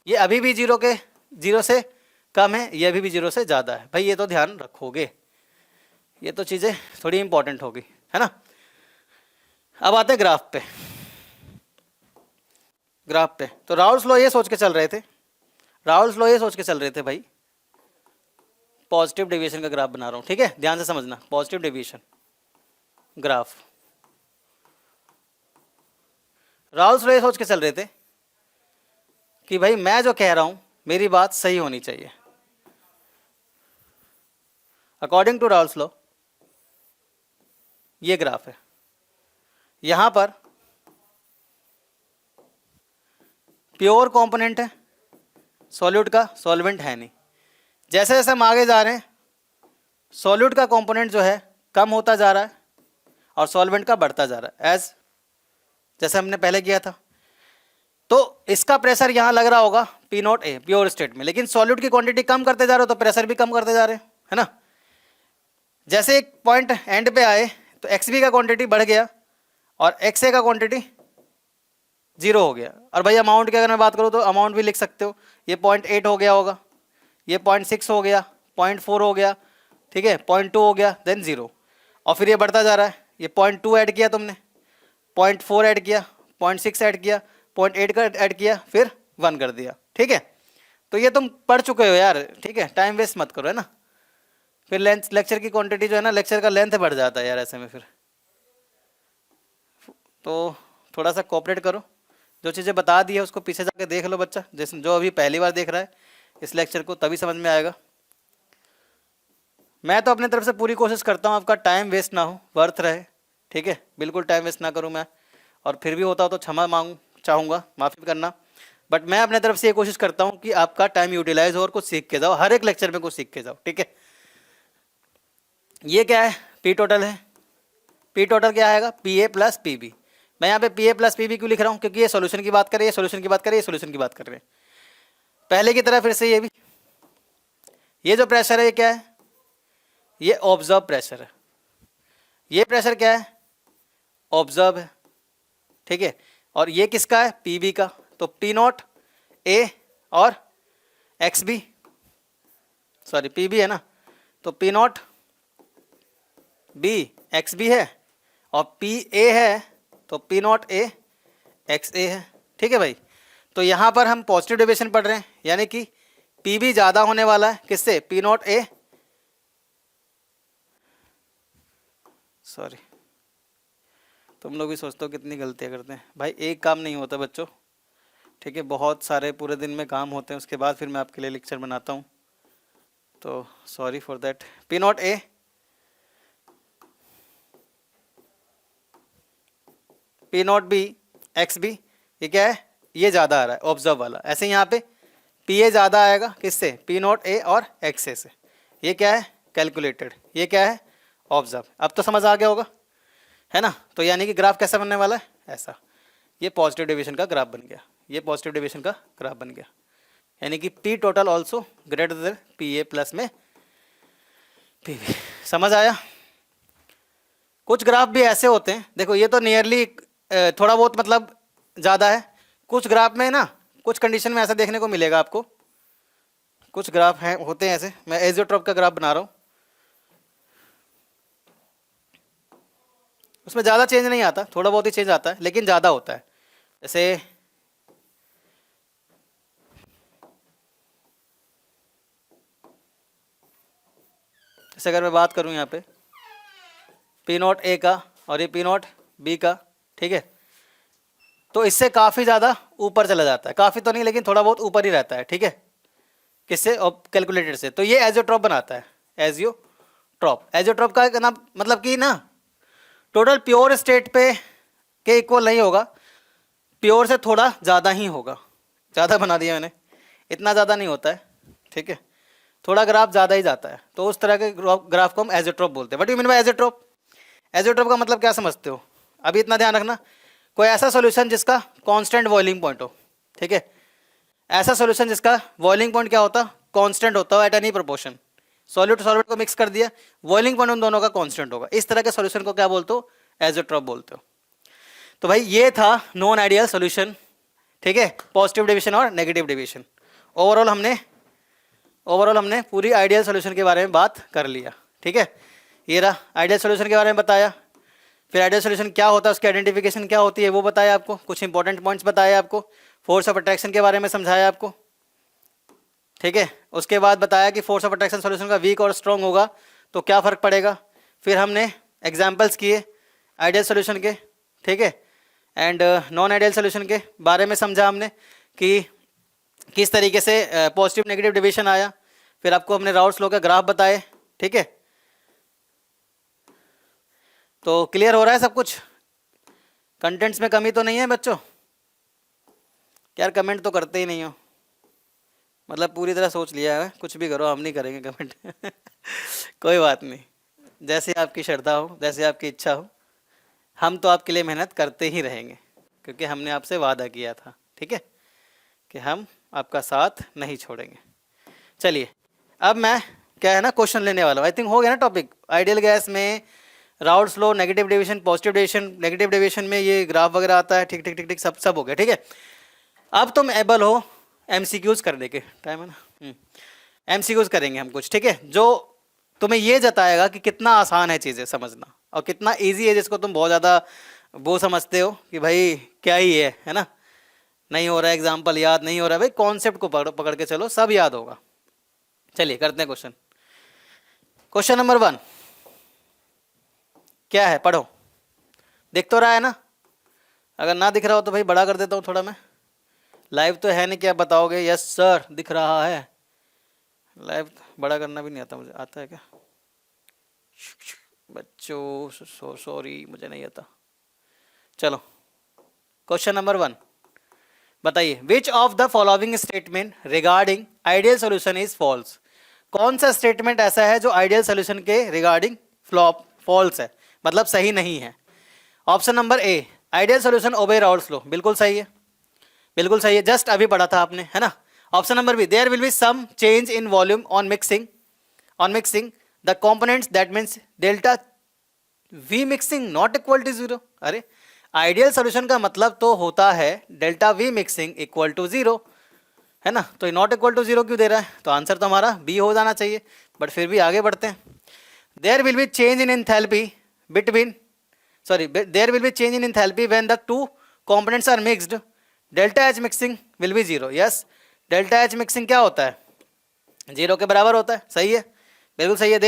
ये अभी भी 0 से कम है, ये अभी भी 0 से ज़्यादा है। भाई ये तो ध्यान रखोगे, ये तो चीज़ें थोड़ी इंपॉर्टेंट होगी, है ना। अब आते हैं ग्राफ पे। तो राउल्स लॉ ये सोच के चल रहे थे, भाई पॉजिटिव डेविएशन का ग्राफ बना रहा हूँ, ठीक है, ध्यान से समझना। Positive deviation graph. Raoul's Roy सोच के चल रहे थे कि भाई मैं जो कह रहा हूं मेरी बात सही होनी चाहिए। अकॉर्डिंग टू राउल्स लॉ ये ग्राफ है, यहां पर प्योर कंपोनेंट है सॉल्यूट का, सॉल्वेंट है नहीं। जैसे जैसे हम आगे जा रहे हैं सॉल्यूट का कंपोनेंट जो है कम होता जा रहा है और सॉल्वेंट का बढ़ता जा रहा है, एज जैसे हमने पहले किया था। तो इसका प्रेशर यहां लग रहा होगा P not a pure state में, लेकिन सॉल्यूट की क्वांटिटी कम करते जा रहे हो तो प्रेशर भी कम करते जा रहे हैं, है ना। जैसे एक पॉइंट एंड पे आए तो एक्स बी का क्वांटिटी बढ़ गया और एक्स ए का क्वांटिटी 0 हो गया। और भाई अमाउंट की अगर मैं बात करूँ तो अमाउंट भी लिख सकते हो, ये 0.8 हो गया होगा, ये 0.6 हो गया, 0.4 हो गया, ठीक है, 0.2 हो गया, देन 0। और फिर ये बढ़ता जा रहा है, ये 0.2 ऐड किया तुमने, 0.4 ऐड किया, 0.6 ऐड किया, 0.8 का ऐड किया, फिर 1 कर दिया, ठीक है। तो ये तुम पढ़ चुके हो यार, ठीक है, टाइम वेस्ट मत करो, है ना। फिर लेंथ लेक्चर की क्वांटिटी जो है ना, लेक्चर का लेंथ बढ़ जाता है यार ऐसे में, फिर तो थोड़ा सा कोऑपरेट करो। जो चीज़ें बता दी है उसको पीछे जाके देख लो बच्चा, जैसे जो अभी पहली बार देख रहा है इस लेक्चर को, तभी समझ में आएगा। मैं तो अपनी तरफ से पूरी कोशिश करता हूँ आपका टाइम वेस्ट ना हो, वर्थ रहे, ठीक है, बिल्कुल टाइम वेस्ट ना करूँ मैं। और फिर भी होता हो तो क्षमा चाहूँगा, माफ़ी करना, बट मैं अपने तरफ से ये कोशिश करता हूँ कि आपका टाइम यूटिलाइज हो और कुछ सीख के जाओ, हर एक लेक्चर में कुछ सीख के जाओ, ठीक है। ये क्या है, पी टोटल है। पी टोटल क्या आएगा, P A plus P B. मैं यहाँ पे P A plus P B क्यों लिख रहा हूँ, क्योंकि ये सॉल्यूशन की बात कर रहे हैं, सॉल्यूशन की बात कर रहे हैं, सॉल्यूशन की बात कर रहे हैं। पहले की तरह फिर से ये भी, ये जो प्रेशर है ये क्या है, ये ऑब्जर्व प्रेशर है। ये प्रेशर क्या है, ऑब्जर्व है, ठीक है। और ये किसका है, पी बी का। तो पी नॉट ए और X B, sorry P B है ना, तो P not B X B है और पी ए है तो P not A X A है, ठीक है भाई। तो यहाँ पर हम पॉजिटिव डेविएशन पढ़ रहे हैं, यानी कि पी बी ज़्यादा होने वाला है किससे, पी नॉट ए, सॉरी तुम लोग भी सोचते हो कितनी गलतियाँ करते हैं भाई, एक काम नहीं होता बच्चों, ठीक है, बहुत सारे पूरे दिन में काम होते हैं, उसके बाद फिर मैं आपके लिए लेक्चर बनाता हूँ, तो sorry for that. P not A P not B X B, ये क्या है, ये ज़्यादा आ रहा है ऑब्जर्व वाला। ऐसे यहाँ पे पी ए ज़्यादा आएगा किससे, पी नॉट ए और एक्स ए से। ये क्या है, कैलकुलेटेड, ये क्या है, ऑब्जर्व। अब तो समझ आ गया होगा, है ना। तो यानी कि ग्राफ कैसा बनने वाला है, ऐसा, ये पॉजिटिव डेविएशन का ग्राफ बन गया, ये पॉजिटिव डेविएशन का ग्राफ बन गया, यानी कि P total also greater than P A plus में पी बी। समझ आया। कुछ ग्राफ भी ऐसे होते हैं, देखो ये तो नियरली थोड़ा बहुत मतलब ज़्यादा है, कुछ ग्राफ में ना कुछ कंडीशन में ऐसा देखने को मिलेगा आपको, कुछ ग्राफ हैं होते हैं ऐसे, मैं एजियोट्रॉप का ग्राफ बना रहा हूँ, उसमें ज़्यादा चेंज नहीं आता, थोड़ा बहुत ही चेंज आता है लेकिन ज़्यादा होता है। जैसे अगर मैं बात करूँ यहाँ पे पी नॉट ए का और ये पी नॉट बी का, ठीक है, तो इससे काफ़ी ज़्यादा ऊपर चला जाता है, काफ़ी तो नहीं लेकिन थोड़ा बहुत ऊपर ही रहता है, ठीक है, किससे, और कैलकुलेटेड से। तो ये एजियोट्रॉप बनाता है, एजियोट्रॉप। एजियोट्रॉप का नाम मतलब कि ना टोटल प्योर स्टेट पे के इक्वल नहीं होगा, प्योर से थोड़ा ज़्यादा ही होगा, ज़्यादा बना दिया मैंने, इतना ज़्यादा नहीं होता है, ठीक है, थोड़ा ग्राफ ज़्यादा ही जाता है, तो उस तरह के ग्राफ को हम एजियोट्रॉप बोलते हैं। What you mean bye azeotrope, azeotrope का मतलब क्या समझते हो, अभी इतना ध्यान रखना, कोई ऐसा सॉल्यूशन जिसका कांस्टेंट बॉइलिंग पॉइंट हो, ठीक है, ऐसा सॉल्यूशन जिसका बॉइलिंग पॉइंट क्या होता, कांस्टेंट होता हो at any proportion, solute solvent को मिक्स कर दिया, बॉइलिंग पॉइंट उन दोनों का कांस्टेंट होगा, इस तरह के सॉल्यूशन को क्या बोलते हो, एजियोट्रॉप बोलते हो। तो भाई ये था नॉन आइडियल सॉल्यूशन, ठीक है, पॉजिटिव डेविएशन और नेगेटिव डेविएशन। ओवरऑल हमने पूरी आइडियल सॉल्यूशन के बारे में बात कर लिया, ठीक है, ये रहा आइडियल सॉल्यूशन के बारे में बताया, फिर आइडियल सॉल्यूशन क्या होता है, उसकी आइडेंटिफिकेशन क्या होती है वो बताया आपको, कुछ इंपॉर्टेंट पॉइंट्स बताए आपको, फोर्स ऑफ अट्रैक्शन के बारे में समझाया आपको, ठीक है, उसके बाद बताया कि फोर्स ऑफ अट्रैक्शन सॉल्यूशन का वीक और स्ट्रॉन्ग होगा तो क्या फ़र्क पड़ेगा, फिर हमने एग्जाम्पल्स किए आइडियल सोल्यूशन के, ठीक है, एंड नॉन आइडियल सोल्यूशन के बारे में समझा हमने कि किस तरीके से पॉजिटिव नेगेटिव डेविएशन आया, फिर आपको हमने राउल्ट्स लॉ का ग्राफ बताए, ठीक है। तो क्लियर हो रहा है सब कुछ, कंटेंट्स में कमी तो नहीं है बच्चों? यार कमेंट तो करते ही नहीं हो, मतलब पूरी तरह सोच लिया है, कुछ भी करो हम नहीं करेंगे कमेंट कोई बात नहीं, जैसे आपकी श्रद्धा हो, जैसे आपकी इच्छा हो, हम तो आपके लिए मेहनत करते ही रहेंगे, क्योंकि हमने आपसे वादा किया था, ठीक है, कि हम आपका साथ नहीं छोड़ेंगे। चलिए अब मैं क्या है ना क्वेश्चन लेने वाला हूँ। आई थिंक हो गया ना टॉपिक, आइडियल गैस में Raoult's law, negative deviation, positive deviation, negative deviation में ये ग्राफ वगैरह आता है, ठीक ठीक ठीक ठीक, सब हो गया, ठीक है। अब तुम एबल हो एमसीक्यूज करने के, टाइम है ना, एमसीक्यूज करेंगे हम कुछ, ठीक है, जो तुम्हें ये जताएगा कि कितना आसान है चीज़ें समझना और कितना इजी है, जिसको तुम बहुत ज़्यादा वो समझते हो कि भाई क्या ही है ना, नहीं हो रहा है, एग्जाम्पल याद नहीं हो रहा है, भाई कॉन्सेप्ट को पकड़ के चलो, सब याद होगा। चलिए करते हैं क्वेश्चन। क्वेश्चन नंबर 1 क्या है, पढ़ो, दिख तो रहा है ना? अगर ना दिख रहा हो तो भाई बड़ा कर देता हूँ थोड़ा मैं, लाइव तो है नहीं, क्या बताओगे? यस सर दिख रहा है, लाइव बड़ा करना भी नहीं आता मुझे, आता है क्या बच्चों? सॉरी मुझे नहीं आता। चलो क्वेश्चन नंबर 1 बताइए, which of the following statement regarding ideal solution is false? कौन सा स्टेटमेंट ऐसा है जो आइडियल सोल्यूशन के रिगार्डिंग फॉल्स है, मतलब सही नहीं है? Option number A, ideal solution obey Raoult's law, बिल्कुल सही है, बिल्कुल सही है, जस्ट अभी पढ़ा था आपने, है ना। Option number B, there will be some change in volume on mixing the components, that means delta V mixing not equal to zero. अरे आइडियल सोल्यूशन का मतलब तो होता है delta V mixing equal to zero, है ना, तो not equal to zero क्यों दे रहा है? तो आंसर तो हमारा बी हो जाना चाहिए, बट फिर भी आगे बढ़ते हैं। There will be change in enthalpy there will be change in enthalpy when the two components are mixed, delta H mixing will be zero. Yes, delta H mixing क्या होता है? जीरो के बराबर होता है, सही है, बिल्कुल सही है।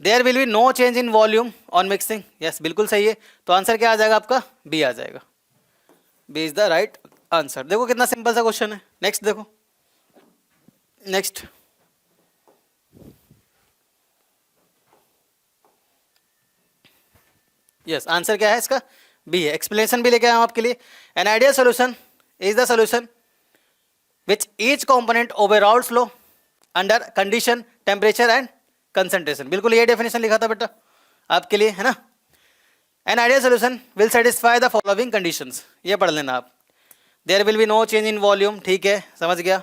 There will be no change in volume on mixing, yes बिल्कुल सही है, तो आंसर क्या आ जाएगा आपका? बी आ जाएगा, B is the right answer. देखो कितना सिंपल सा क्वेश्चन है। नेक्स्ट देखो, नेक्स्ट यस आंसर क्या है इसका? बी है। एक्सप्लेनेशन भी लेके आया हूं आपके लिए। An ideal solution is the solution which each component obey Raoult's law under condition, temperature and concentration. बिल्कुल ये डेफिनेशन लिखा था बेटा आपके लिए, है ना। An ideal solution will satisfy the following conditions, ये पढ़ लेना आप। There will be no change in volume, ठीक है, समझ गया।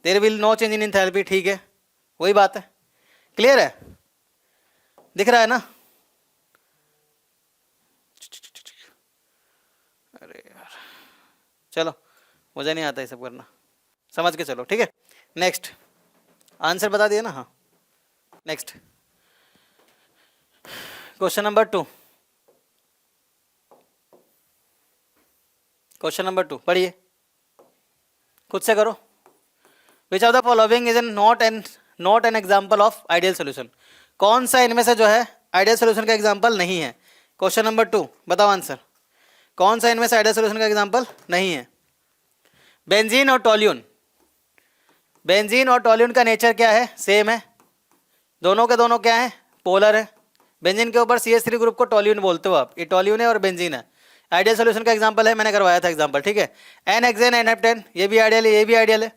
There will no change in enthalpy, ठीक है, वही बात है, क्लियर है, दिख रहा है ना? अरे यार चलो, मुझे नहीं आता ये सब करना, समझ के चलो, ठीक है। नेक्स्ट, आंसर बता दिया ना? हाँ, next question number 2, question number 2 पढ़िए, खुद से करो। विच of the following is not an example of ideal solution? कौन सा इनमें से जो है आइडियल सोल्यूशन का एग्जाम्पल नहीं है? क्वेश्चन नंबर 2 बताओ आंसर, कौन सा इनमें से आइडियल सोल्यूशन का एग्जाम्पल नहीं है? बेंजीन और टोल्यून, बेंजीन और टोल्यून का नेचर क्या है? सेम है, दोनों के दोनों क्या है? पोलर है। बेंजीन के ऊपर CH3 ग्रुप को टोल्यून बोलते हो आप, ये टोल्यून है और बेंजीन है। आइडियल सोल्यूशन का एग्जांपल है, मैंने करवाया था एग्जांपल, ठीक है। एन हेक्सेन एन हेप्टेन, ये भी आइडियल है, ये भी आइडियल है।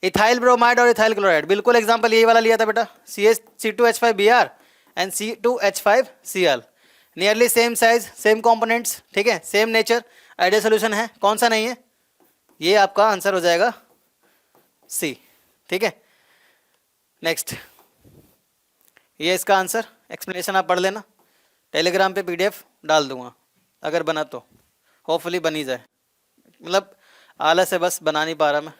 इथाइल ब्रोमाइड और इथाइल क्लोराइड, बिल्कुल एग्जांपल यही वाला लिया था बेटा, CH2H5Br and C2H5Cl, nearly same size, same components, ठीक है, सेम नेचर, आइडियल सोल्यूशन है। कौन सा नहीं है? ये आपका आंसर हो जाएगा सी, ठीक है। नेक्स्ट, ये इसका आंसर, एक्सप्लेनेशन आप पढ़ लेना, टेलीग्राम पे PDF डाल दूंगा, अगर बना तो, होपफुली बनी जाए, मतलब आलस है बस, बना नहीं पा रहा मैं।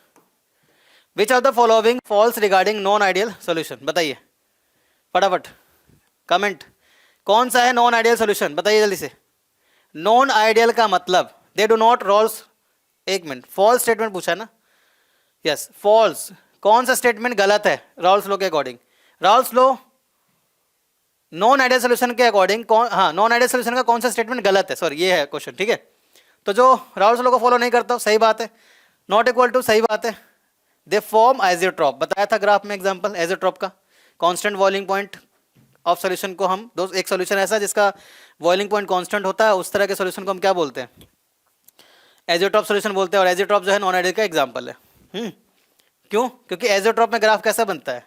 Which of the following false regarding non ideal solution? बताइए फटाफट कमेंट, कौन सा है नॉन आइडियल सोल्यूशन? बताइए जल्दी से। नॉन आइडियल का मतलब दे डू नॉट रोल्स, एक मिनट, फॉल्स स्टेटमेंट पूछा है ना? यस फॉल्स, कौन सा स्टेटमेंट गलत है राउल्स लॉ के according? Raoult's law non ideal solution के अकॉर्डिंग कौन, हाँ, नॉन आइडियल सोल्यूशन का कौन सा स्टेटमेंट गलत है, सॉरी ये है क्वेश्चन, ठीक है। तो जो राउल्स लॉ को फॉलो नहीं करता सही बात है, नॉट इक्वल टू सही बात है, दे फॉर्म आइसोट्रॉप, बताया था ग्राफ में एग्जांपल आइसोट्रॉप का, constant boiling point of solution को हम दो, एक सॉल्यूशन ऐसा है जिसका बॉइलिंग पॉइंट कांस्टेंट होता है, उस तरह के सॉल्यूशन को हम क्या बोलते हैं, आइसोट्रॉप सॉल्यूशन बोलते हैं। और आइसोट्रॉप जो है नॉन आइडियल का एग्जांपल है। क्यों? क्योंकि आइसोट्रॉप में ग्राफ कैसा बनता है,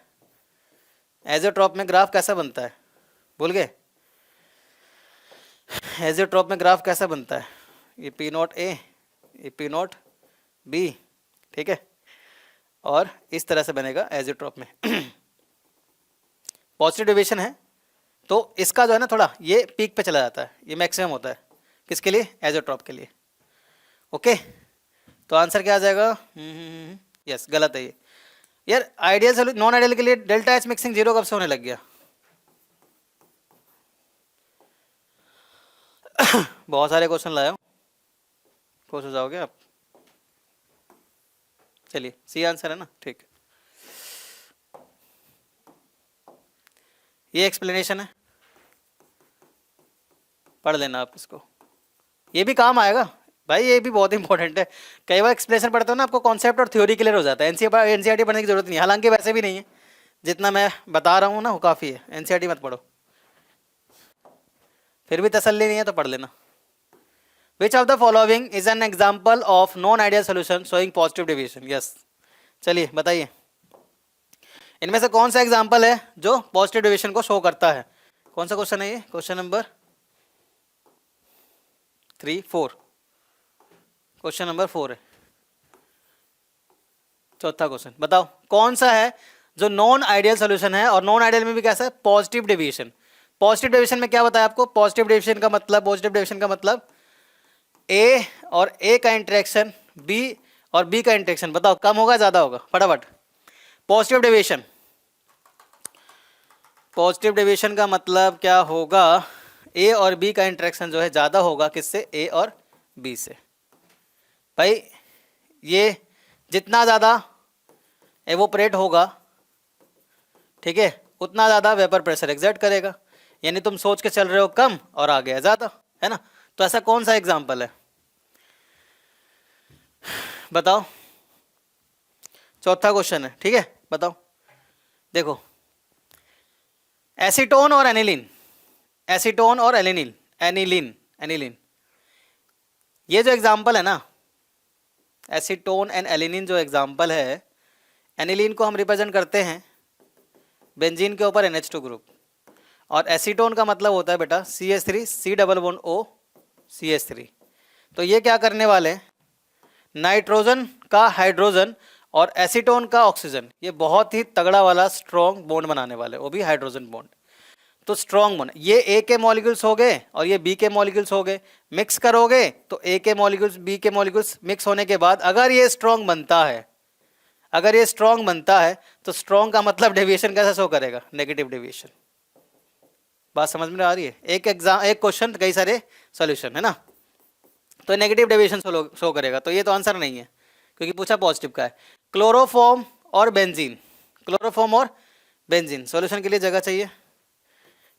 आइसोट्रॉप में ग्राफ कैसा बनता है, भूल गए? आइसोट्रॉप में ग्राफ कैसा बनता है, ये पी नॉट ए, ये पी नॉट बी, ठीक है, और इस तरह से बनेगा आइसोट्रॉप में। पॉजिटिव डेविएशन है तो इसका जो है ना थोड़ा ये पीक पे चला जाता है, ये मैक्सिमम होता है किसके लिए, आइसोट्रॉप के लिए। ओके, तो आंसर क्या आ जाएगा, यस गलत है ये यार। आइडियल नॉन आइडियल के लिए डेल्टा एच मिक्सिंग जीरो कब से होने लग गया? बहुत सारे क्वेश्चन लाया हूं, खुश हो जाओगे आप। चलिए सी आंसर है ना, ठीक है, ये एक्सप्लेनेशन है, पढ़ लेना आप इसको, ये भी काम आएगा भाई, ये भी बहुत इंपॉर्टेंट है। कई बार एक्सप्लेनेशन पढ़ते हो ना आपको कॉन्सेप्ट और थ्योरी क्लियर हो जाता है, एनसीईआरटी पढ़ने की जरूरत नहीं, हालांकि वैसे भी नहीं है, जितना मैं बता रहा हूँ ना वो काफ़ी है, एनसीईआरटी मत पढ़ो, फिर भी तसल्ली नहीं है तो पढ़ लेना। विच of the following is an example of non ideal solution showing positive deviation, yes, चलिए बताइए इनमें से कौन सा एग्जाम्पल है जो पॉजिटिव डेविएशन को शो करता है, कौन सा क्वेश्चन है ये, क्वेश्चन नंबर 4, क्वेश्चन नंबर 4 है, चौथा क्वेश्चन, बताओ कौन सा है जो नॉन आइडियल सोल्यूशन है, और नॉन आइडियल में भी कैसा है, पॉजिटिव डेविएशन। पॉजिटिव डेविएशन में क्या बताया आपको, पॉजिटिव डेविएशन का मतलब ए और ए का इंटरेक्शन बी और बी का इंटरेक्शन, बताओ कम होगा ज़्यादा होगा, फटाफट। पॉजिटिव डेविएशन का मतलब क्या होगा, ए और बी का इंटरेक्शन जो है ज़्यादा होगा किससे, ए और बी से। भाई ये जितना ज़्यादा एवोपरेट होगा, ठीक है, उतना ज़्यादा वेपर प्रेशर एग्जर्ट करेगा, यानी तुम सोच के चल रहे हो कम और आ गया ज़्यादा, है ना। तो ऐसा कौन सा एग्जाम्पल है, बताओ, चौथा क्वेश्चन है, ठीक है, बताओ। देखो एसीटोन और एनिलीन, एसीटोन और एनिलीन, ये जो एग्जाम्पल है ना, एसीटोन एंड एलिनिन जो एग्जाम्पल है, एनिलीन को हम रिप्रेजेंट करते हैं बेंजीन के ऊपर NH2 ग्रुप, और एसीटोन का मतलब होता है बेटा CH3 C double bond O CH3। तो ये क्या करने वाले हैं, नाइट्रोजन का हाइड्रोजन और एसीटोन का ऑक्सीजन, ये बहुत ही तगड़ा वाला स्ट्रॉन्ग बॉन्ड बनाने वाले, वो भी हाइड्रोजन बॉन्ड। तो स्ट्रॉन्ग बॉन्ड, ये ए के मॉलिक्यूल्स हो गए और ये बी के मॉलिक्यूल्स हो गए, मिक्स करोगे तो ए के मॉलिक्यूल्स बी के मॉलिक्यूल्स मिक्स होने के बाद अगर ये स्ट्रॉन्ग बनता है, अगर ये स्ट्रॉन्ग बनता है तो स्ट्रॉन्ग का मतलब डेविएशन कैसा शो करेगा, नेगेटिव डेविएशन। बात समझ में आ रही है, एक क्वेश्चन कई सारे सॉल्यूशन, है ना, तो नेगेटिव डेविएशन शो करेगा, तो ये तो आंसर नहीं है क्योंकि पूछा पॉजिटिव का है। क्लोरोफॉर्म और बेंजीन, क्लोरोफॉर्म और बेंजीन, सॉल्यूशन के लिए जगह चाहिए।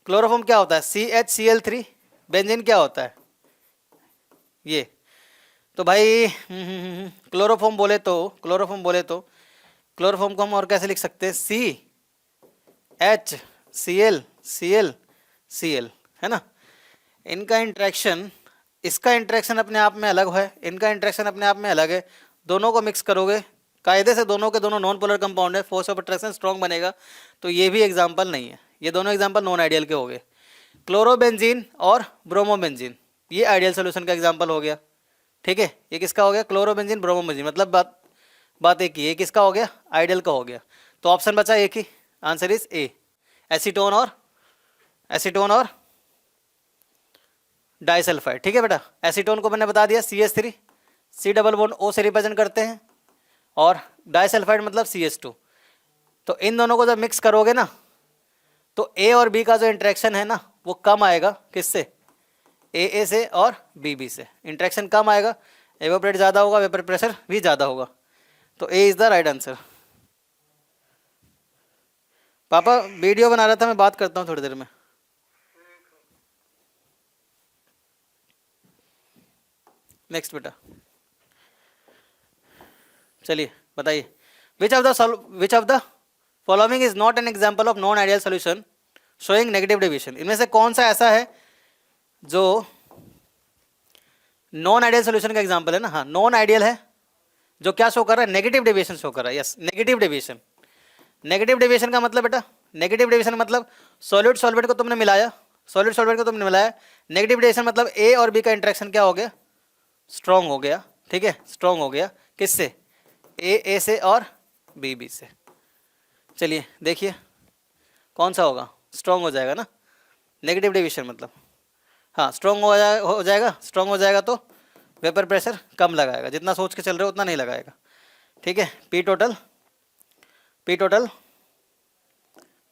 क्लोरोफॉर्म क्या होता है, CHCl3, बेंजीन क्या होता है ये, तो भाई क्लोरोफॉर्म बोले तो क्लोरोफॉर्म को हम और कैसे लिख सकते हैं, CHCl है ना। इनका इंटरेक्शन, इसका इंटरेक्शन अपने आप में अलग है, इनका इंटरेक्शन अपने आप में अलग है, दोनों को मिक्स करोगे कायदे से दोनों के दोनों नॉन पोलर कंपाउंड है, फोर्स ऑफ अट्रैक्शन स्ट्रॉन्ग बनेगा, तो ये भी एग्जाम्पल नहीं है, ये दोनों एग्जाम्पल नॉन आइडियल के हो गए। क्लोरोबेंजीन और ब्रोमोबेंजीन, ये आइडियल सोल्यूशन का एग्जाम्पल हो गया, ठीक है। ये किसका हो गया, क्लोरोबेंजीन ब्रोमोबेंजीन, मतलब बात एक ही, ये किसका हो गया, आइडियल का हो गया। तो ऑप्शन बचा एक ही, आंसर इज ए, एसीटोन और डाइसल्फाइड, ठीक है बेटा। एसीटोन को मैंने बता दिया CH3 C double bond O से रिप्रेजेंट करते हैं, और डाइसल्फाइड मतलब CH2। तो इन दोनों को जब मिक्स करोगे ना तो A और B का जो इंटरेक्शन है ना वो कम आएगा, किससे, AA से और BB से, इंटरेक्शन कम आएगा, एवोपरेट ज़्यादा होगा, वेपर प्रेशर भी ज़्यादा होगा, तो A is the right answer. पापा वीडियो बना रहा था, मैं बात करता हूँ थोड़ी देर में। नेक्स्ट बेटा, चलिए बताइए, which of the following is not an example of non ideal solution showing negative deviation. इनमें से कौन सा ऐसा है जो नॉन आइडियल सोल्यूशन का एग्जाम्पल है ना, हाँ नॉन आइडियल है, जो क्या शो कर रहा है, नेगेटिव डेविएशन शो कर रहा है। Yes, negative deviation. Negative deviation का मतलब बेटा, नेगेटिव डेविएशन मतलब सॉलिड सॉल्वेंट को तुमने मिलाया, सॉलिड सॉल्वेंट को तुमने मिलाया, नेगेटिव डेविएशन मतलब ए और बी का इंटरेक्शन क्या हो गया, स्ट्रॉन्ग हो गया। ठीक है, स्ट्रॉन्ग हो गया किससे, ए से और बी से। चलिए देखिए कौन सा होगा, स्ट्रॉन्ग हो जाएगा ना, नेगेटिव डेविएशन मतलब, हाँ स्ट्रॉन्ग हो जाएगा। स्ट्रॉन्ग हो जाएगा तो वेपर प्रेशर कम लगाएगा, जितना सोच के चल रहे हो उतना नहीं लगाएगा। ठीक है, पी टोटल,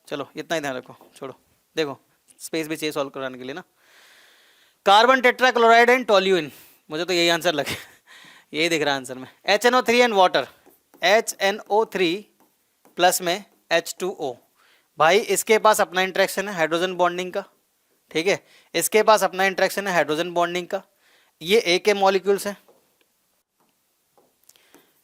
चलो इतना ही ध्यान रखो, छोड़ो, देखो स्पेस भी चाहिए सॉल्व कराने के लिए ना। कार्बन टेट्राक्लोराइड एंड टोल्यूइन, मुझे तो यही आंसर लगे यही दिख रहा है आंसर में। HNO3 and water, HNO3 plus में H2O। भाई इसके पास अपना इंटरेक्शन है हाइड्रोजन बॉन्डिंग का, ठीक है, इसके पास अपना इंटरेक्शन है हाइड्रोजन बॉन्डिंग का। ये ए के मॉलिक्यूल्स है,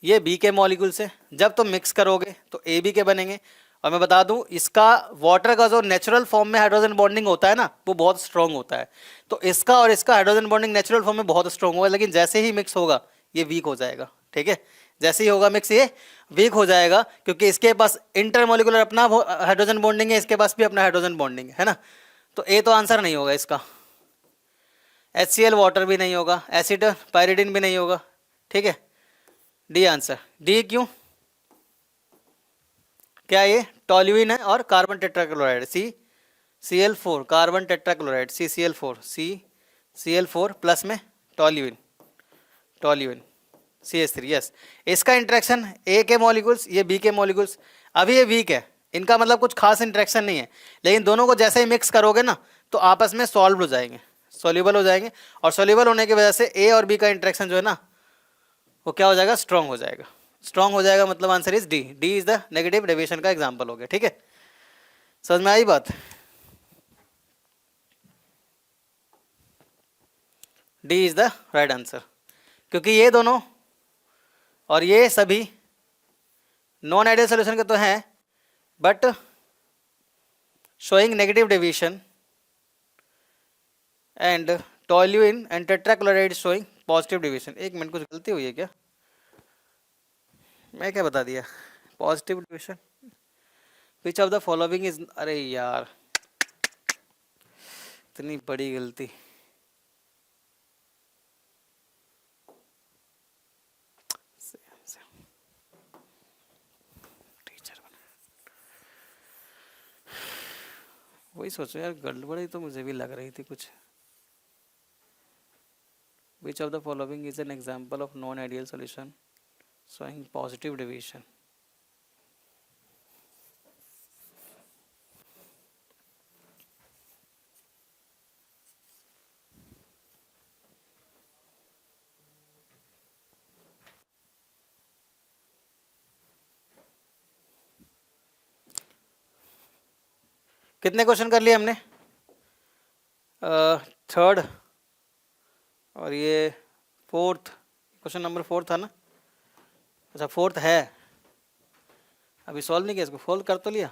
ये बी के मॉलिक्यूल्स है। जब तुम मिक्स करोगे तो ए बी के बनेंगे। और मैं बता दूं, इसका वाटर का जो नेचुरल फॉर्म में हाइड्रोजन बॉन्डिंग होता है ना, वो बहुत स्ट्रॉन्ग होता है। तो इसका और इसका हाइड्रोजन बॉन्डिंग नेचुरल फॉर्म में बहुत स्ट्रॉन्ग होगा, लेकिन जैसे ही मिक्स होगा ये वीक हो जाएगा। ठीक है, जैसे ही होगा मिक्स ये वीक हो जाएगा, क्योंकि इसके पास इंटरमोलिकुलर अपना हाइड्रोजन बॉन्डिंग है, इसके पास भी अपना हाइड्रोजन बॉन्डिंग है ना। तो ए तो आंसर नहीं होगा इसका। HCl वाटर भी नहीं होगा, एसिड पायरिडिन भी नहीं होगा। ठीक है, डी आंसर। डी क्यों, क्या ये टोल्यूइन है और carbon tetrachloride CCl4, carbon tetrachloride CCl4 plus में टोल्यूइन CH3। यस, इसका इंटरेक्शन ए के मॉलिक्यूल्स, ये बी के मॉलिक्यूल्स। अभी ये वीक है, इनका मतलब कुछ खास इंटरेक्शन नहीं है, लेकिन दोनों को जैसे ही मिक्स करोगे ना तो आपस में सॉल्व हो जाएंगे, सॉल्युबल हो जाएंगे। और सॉल्युबल होने की वजह से ए और बी का इंटरेक्शन जो है ना वो क्या हो जाएगा, स्ट्रॉन्ग हो जाएगा। स्ट्रॉन्ग हो जाएगा मतलब answer is D. D is the negative deviation का एग्जांपल हो गया। ठीक है, समझ में आई बात। D is the right answer, क्योंकि ये दोनों और ये सभी नॉन आइडियल सॉल्यूशन के तो हैं, but showing negative deviation, and toluene and tetrachloride showing positive deviation. एक मिनट, कुछ गलती हुई है क्या, मैं क्या बता दिया, positive deviation. Which of the following is, अरे यार इतनी बड़ी गलती। टीचर बना, वही सोचो यार, गड़बड़ी तो मुझे भी लग रही थी कुछ। विच of the following is an example of non ideal solution showing positive deviation। कितने क्वेश्चन कर लिए हमने, थर्ड और ये फोर्थ, क्वेश्चन नंबर 4 था ना। अच्छा 4th है, अभी सॉल्व नहीं किया इसको, सॉल्व कर तो लिया,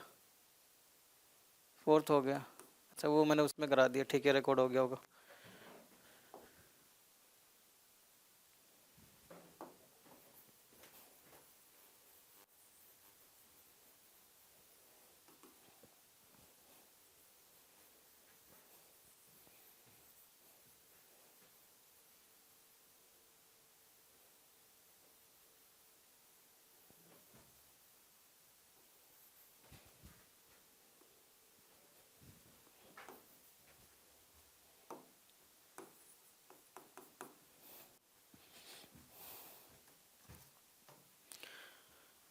4th हो गया। अच्छा वो मैंने उसमें करा दिया, ठीक है, रिकॉर्ड हो गया होगा।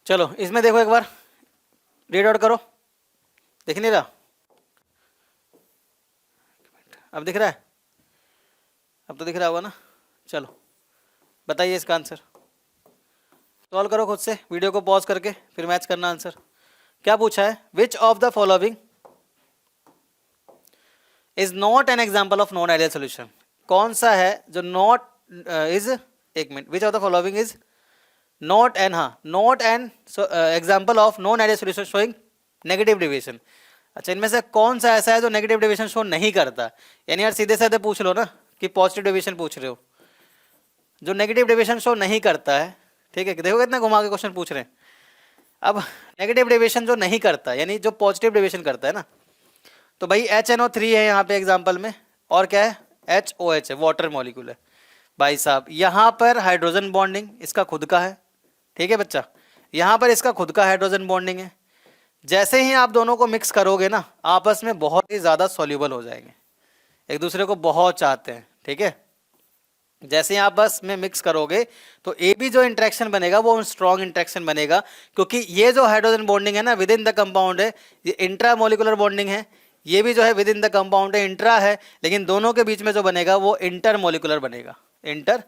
चलो इसमें देखो एक बार, रीड आउट करो, दिख नहीं रहा, अब दिख रहा है, अब तो दिख रहा होगा ना। चलो बताइए इसका आंसर, सॉल्व करो खुद से, वीडियो को पॉज करके फिर मैच करना आंसर। क्या पूछा है, which of the following is not an example of non ideal solution. कौन सा है जो नॉट इज, एक minute, which of the following is not an, हाँ not an example of non ideal solution showing negative deviation. अच्छा, इनमें से कौन सा ऐसा है जो नेगेटिव डेविएशन शो नहीं करता? यानी यार सीधे साधे पूछ लो ना कि पॉजिटिव डेविएशन पूछ रहे हो, जो नेगेटिव डेविएशन शो नहीं करता है। ठीक है, देखो कितना घुमा के क्वेश्चन पूछ रहे हैं। अब नेगेटिव डेविएशन जो नहीं करता यानी जो पॉजिटिव डेविएशन करता है ना, तो भाई HNO3 है यहाँ पे एग्जाम्पल में, और क्या है HOH है, वाटर मॉलिक्यूल है। भाई साहब यहाँ पर हाइड्रोजन बॉन्डिंग इसका खुद का है, ठीक है बच्चा, यहाँ पर इसका खुद का हाइड्रोजन बॉन्डिंग है। जैसे ही आप दोनों को मिक्स करोगे ना, आपस में बहुत ही ज़्यादा सॉल्यूबल हो जाएंगे, एक दूसरे को बहुत चाहते हैं। ठीक है, जैसे ही आप बस में मिक्स करोगे तो ए भी जो इंट्रैक्शन बनेगा वो स्ट्रॉन्ग इंट्रैक्शन बनेगा, क्योंकि ये जो हाइड्रोजन बॉन्डिंग है ना विद इन द कंपाउंड है, ये इंट्रा मोलिकुलर बॉन्डिंग है, ये भी जो है विद इन द कंपाउंड है, इंट्रा है, लेकिन दोनों के बीच में जो बनेगा वो इंटर मोलिकुलर बनेगा, इंटर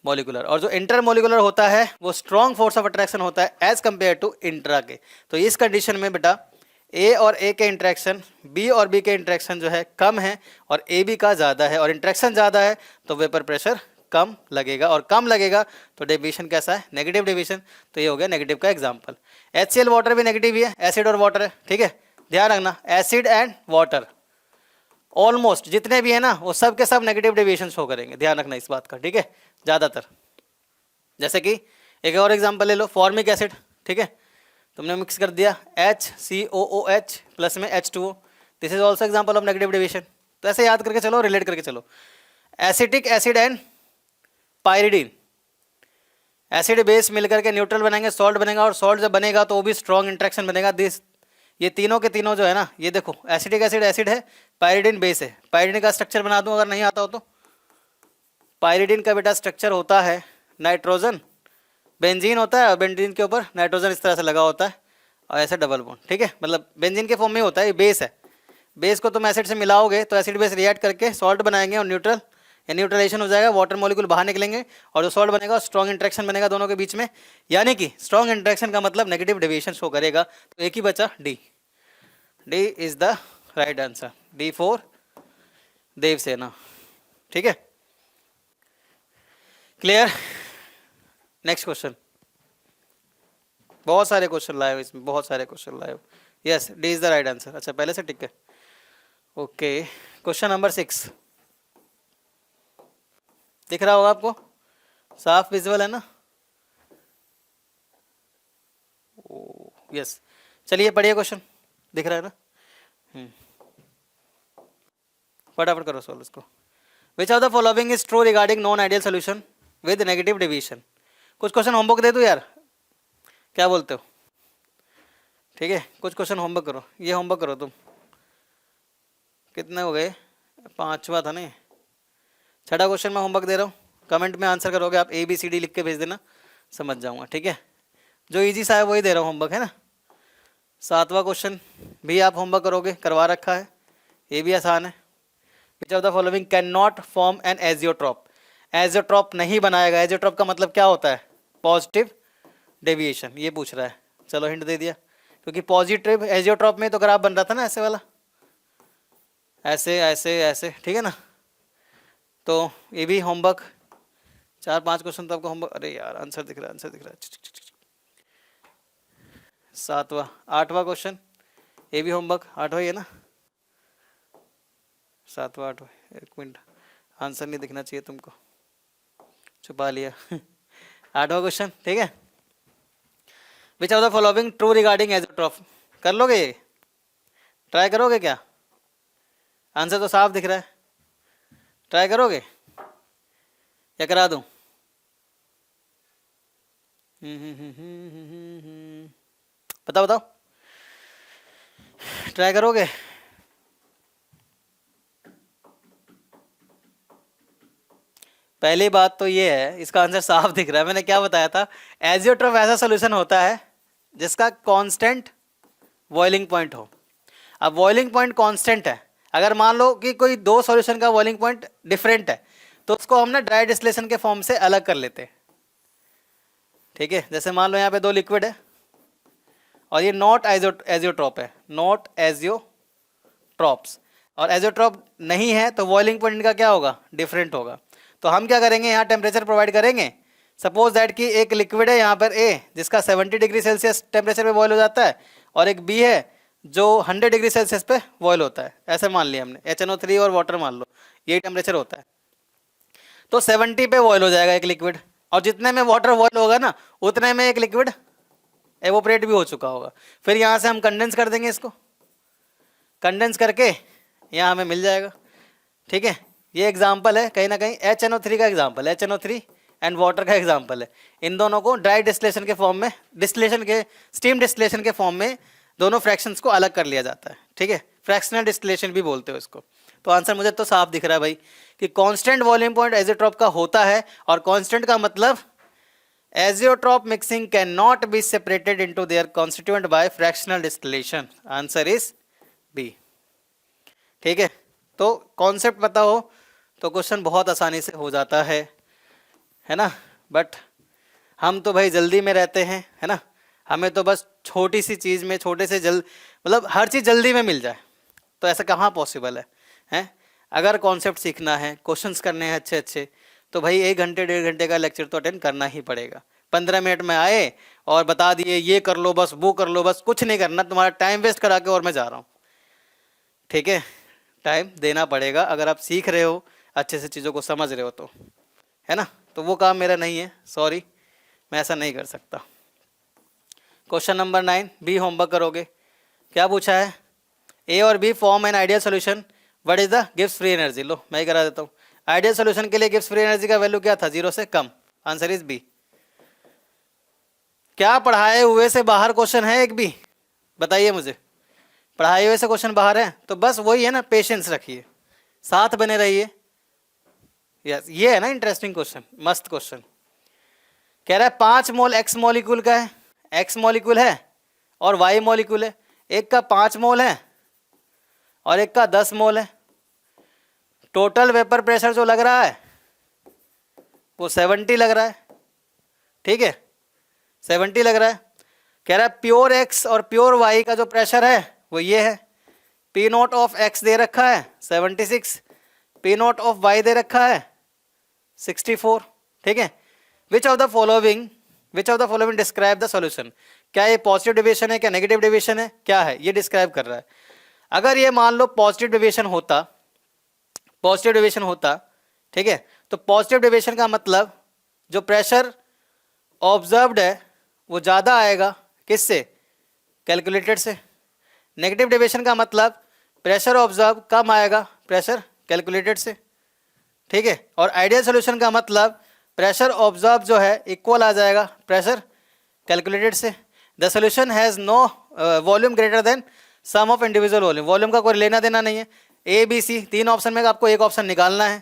मोलिकुलर। और जो इंटर मोलिकुलर होता है वो स्ट्रॉन्ग फोर्स ऑफ अट्रैक्शन होता है एज कंपेयर टू इंट्रा के। तो इस कंडीशन में बेटा ए और ए के इंट्रैक्शन, बी और बी के इंट्रैक्शन जो है कम है और ए बी का ज़्यादा है, और इंट्रैक्शन ज़्यादा है तो वेपर प्रेशर कम लगेगा, और कम लगेगा तो डेविएशन कैसा है, नेगेटिव डेविएशन। तो ये हो गया नेगेटिव का एग्जाम्पल। HCl वाटर भी नेगेटिव ही है, एसिड और वाटर है। ठीक है, ध्यान रखना एसिड एंड वाटर ऑलमोस्ट जितने भी है ना वो सब के सब नेगेटिव डेविएशन शो करेंगे, ध्यान रखना इस बात का। ठीक है, ज़्यादातर। जैसे कि एक और एग्जाम्पल ले लो, फॉर्मिक एसिड। ठीक है, तुमने मिक्स कर दिया HCOOH प्लस में H2O, this is also example of negative deviation. तो ऐसे याद करके चलो, रिलेट करके चलो। Acetic acid and pyridine, acid base मिलकर के न्यूट्रल बनाएंगे, सॉल्ट बनेगा, और सॉल्ट जब बनेगा तो वो भी स्ट्रॉन्ग इंट्रैक्शन बनेगा। दिस ये तीनों के तीनों जो है ना, ये देखो एसिटिक एसिड एसिड है, पायरिडीन बेस है। पायरिडीन का स्ट्रक्चर बना दूं अगर नहीं आता हो तो। पायरिडीन का बेटा स्ट्रक्चर होता है नाइट्रोजन, बेंजीन होता है, और बेंजीन के ऊपर नाइट्रोजन इस तरह से लगा होता है और ऐसे डबल बॉन्ड। ठीक है, मतलब बेंजीन के फॉर्म में होता है, ये बेस है। बेस को तुम एसिड से मिलाओगे तो एसिड बेस रिएक्ट करके सॉल्ट बनाएंगे और न्यूट्रल या न्यूट्रलाइजेशन हो जाएगा, वाटर मॉलिक्यूल बाहर निकलेंगे और जो सॉल्ट बनेगा स्ट्रॉन्ग इंट्रैक्शन बनेगा दोनों के बीच में। यानी कि स्ट्रॉन्ग इंट्रैक्शन का मतलब नेगेटिव डेविएशन शो करेगा। तो एक ही बचा D, D is the right answer, D for Devsena. ठीक है, क्लियर। नेक्स्ट क्वेश्चन, बहुत सारे क्वेश्चन लाए हो इसमें, बहुत सारे क्वेश्चन लाए हो। Yes, D is the right answer. अच्छा, पहले से टिक है। ओके, क्वेश्चन नंबर 6 दिख रहा होगा आपको, साफ विजुअल है ना? ओ यस, चलिए पढ़िए क्वेश्चन, दिख रहा है ना? फटाफट करो सॉल्व इसको। विच of the following is true regarding non ideal solution with negative deviation. कुछ क्वेश्चन होमवर्क दे दो यार, क्या बोलते हो? ठीक है, कुछ क्वेश्चन होमवर्क करो, ये होमवर्क करो तुम। कितने हो गए? 5वां था नहीं, 6वां क्वेश्चन मैं होमवर्क दे रहा हूँ। कमेंट में आंसर करोगे आप, ABCD लिख के भेज देना, समझ जाऊंगा। ठीक है, जो इजी सा है वही दे रहा हूँ होमवर्क, है ना? 7वां क्वेश्चन भी आप होमवर्क करोगे, करवा रखा है, ये भी आसान है। Which of the following can not form an azeotrope. Azeotrope नहीं बनाएगा। एजियोट्रॉप का मतलब क्या होता है? पॉजिटिव डेविएशन, ये पूछ रहा है। चलो हिंट दे दिया, क्योंकि पॉजिटिव एजियोट्रॉप में तो ग्राफ बन रहा था ना ऐसे वाला, ऐसे ऐसे ऐसे, ठीक है ना? तो ये भी होमवर्क, 4-5 क्वेश्चन तो आपको होमवर्क। अरे यार आंसर दिख रहा है, आंसर दिख रहा है। 7वां 8वां क्वेश्चन, ये भी होमवर्क, 8वां ही है ना? 7वां 8वां, एक मिनट, आंसर नहीं दिखना चाहिए तुमको, छुपा लिया। 8वां क्वेश्चन, ठीक है। Which of the following true regarding azeotrope. कर लोगे ये? ट्राई करोगे क्या? आंसर तो साफ दिख रहा है, ट्राई करोगे या करा दूं? बताओ बताओ, ट्राई करोगे? पहली बात तो ये है, इसका आंसर साफ दिख रहा है। मैंने क्या बताया था? एजियोट्रॉप ऐसा सोल्यूशन होता है जिसका कांस्टेंट बॉइलिंग पॉइंट हो। अब बॉइलिंग पॉइंट कांस्टेंट है, अगर मान लो कि कोई 2 सॉल्यूशन का बॉइलिंग पॉइंट डिफरेंट है तो उसको हम ना ड्राई डिस्टिलेशन के फॉर्म से अलग कर लेते हैं। ठीक है, जैसे मान लो यहाँ पे 2 लिक्विड है और ये नॉट एजियोट्रॉप है, नॉट एजियोट्रॉप्स, और एजियोट्रॉप नहीं है तो बॉइलिंग पॉइंट का क्या होगा? डिफरेंट होगा। तो हम क्या करेंगे, यहाँ टेम्परेचर प्रोवाइड करेंगे। सपोज दैट कि एक लिक्विड है यहाँ पर ए, जिसका 70 डिग्री सेल्सियस टेम्परेचर पे बॉयल हो जाता है, और एक बी है जो 100 डिग्री सेल्सियस पे बॉयल होता है। ऐसे मान लिया हमने, HNO3 और वाटर मान लो, यही टेम्परेचर होता है। तो 70 पे बॉयल हो जाएगा एक लिक्विड, और जितने में वाटर बॉयल होगा ना, उतने में एक लिक्विड एवोपरेट भी हो चुका होगा। फिर यहाँ से हम कंडेंस कर देंगे इसको, कंडेंस करके यहाँ हमें मिल जाएगा। ठीक है, ये एग्जाम्पल है कहीं ना कहीं HNO3 का एग्जाम्पल है, HNO3 एंड वाटर का एग्जाम्पल है। इन दोनों को ड्राई डिस्टिलेशन के फॉर्म में, डिस्टिलेशन के, स्टीम डिस्टिलेशन के फॉर्म में दोनों फ्रैक्शंस को अलग कर लिया जाता है। ठीक है, फ्रैक्शनल डिस्टिलेशन भी बोलते हो इसको। तो आंसर मुझे तो साफ दिख रहा है भाई कि कांस्टेंट वॉल्यूम पॉइंट एजियोट्रॉप का होता है, और कांस्टेंट का मतलब azeotrope mixing can not be separated into their constituent by fractional distillation. Answer is B. ठीक है, तो कॉन्सेप्ट पता हो तो क्वेश्चन बहुत आसानी से हो जाता है ना। बट हम तो भाई जल्दी में रहते हैं, है ना। हमें तो बस छोटी सी चीज़ में, छोटे से मतलब हर चीज़ जल्दी में मिल जाए, तो ऐसा कहाँ पॉसिबल है। अगर कॉन्सेप्ट सीखना है, क्वेश्चंस करने हैं अच्छे अच्छे, तो भाई 1 घंटे 1.5 घंटे का लेक्चर तो अटेंड करना ही पड़ेगा। 15 मिनट में आए और बता दिए ये कर लो बस, वो कर लो बस, कुछ नहीं करना, तुम्हारा टाइम वेस्ट करा के और मैं जा रहा हूँ। ठीक है, टाइम देना पड़ेगा अगर आप सीख रहे हो, अच्छे से चीज़ों को समझ रहे हो तो, है ना। तो वो काम मेरा नहीं है, सॉरी, मैं ऐसा नहीं कर सकता। क्वेश्चन नंबर 9 बी होमवर्क करोगे। क्या पूछा है, ए और B form an ideal solution, what is the गिव्स फ्री एनर्जी। लो मैं ही करा देता हूँ। आइडियल सोल्यूशन के लिए गिव्स फ्री एनर्जी का वैल्यू क्या था, 0 से कम। Answer is B. क्या पढ़ाए हुए से बाहर क्वेश्चन है एक भी, बताइए मुझे। पढ़ाए हुए से क्वेश्चन बाहर है तो बस वही है ना, पेशेंस रखिए, साथ बने रहिए। यस, ये है ना इंटरेस्टिंग क्वेश्चन, मस्त क्वेश्चन। कह रहा है 5 मोल एक्स मॉलिक्यूल का है, एक्स मॉलिक्यूल है और वाई मॉलिक्यूल है। एक का 5 मोल है और एक का 10 मोल है। टोटल वेपर प्रेशर जो लग रहा है वो 70 लग रहा है। ठीक है, 70 लग रहा है। कह रहा है प्योर एक्स और प्योर वाई का जो प्रेशर है वो ये है। पी नोट ऑफ एक्स दे रखा है 76, P note of why they रखा है 64। ठीक है, which of the following describe the solution. क्या ये पॉजिटिव डेविएशन है, क्या नेगेटिव डेविएशन है, क्या है, ये डिस्क्राइब कर रहा है। अगर ये मान लो पॉजिटिव डेविएशन होता, ठीक है, तो पॉजिटिव डेविएशन का मतलब जो प्रेशर ऑब्जर्व्ड है वो ज़्यादा आएगा, किससे, कैलकुलेटेड से। नेगेटिव डेविएशन का मतलब प्रेशर ऑब्जर्व कम आएगा, प्रेशर कैलकुलेटेड से। ठीक है, और आइडियल सोल्यूशन का मतलब प्रेशर ऑब्जर्व जो है इक्वल आ जाएगा प्रेशर कैलकुलेटेड से। The solution has no volume greater than sum of individual volume. Volume का कोई लेना देना नहीं है। ए बी सी 3 ऑप्शन में आपको एक ऑप्शन निकालना है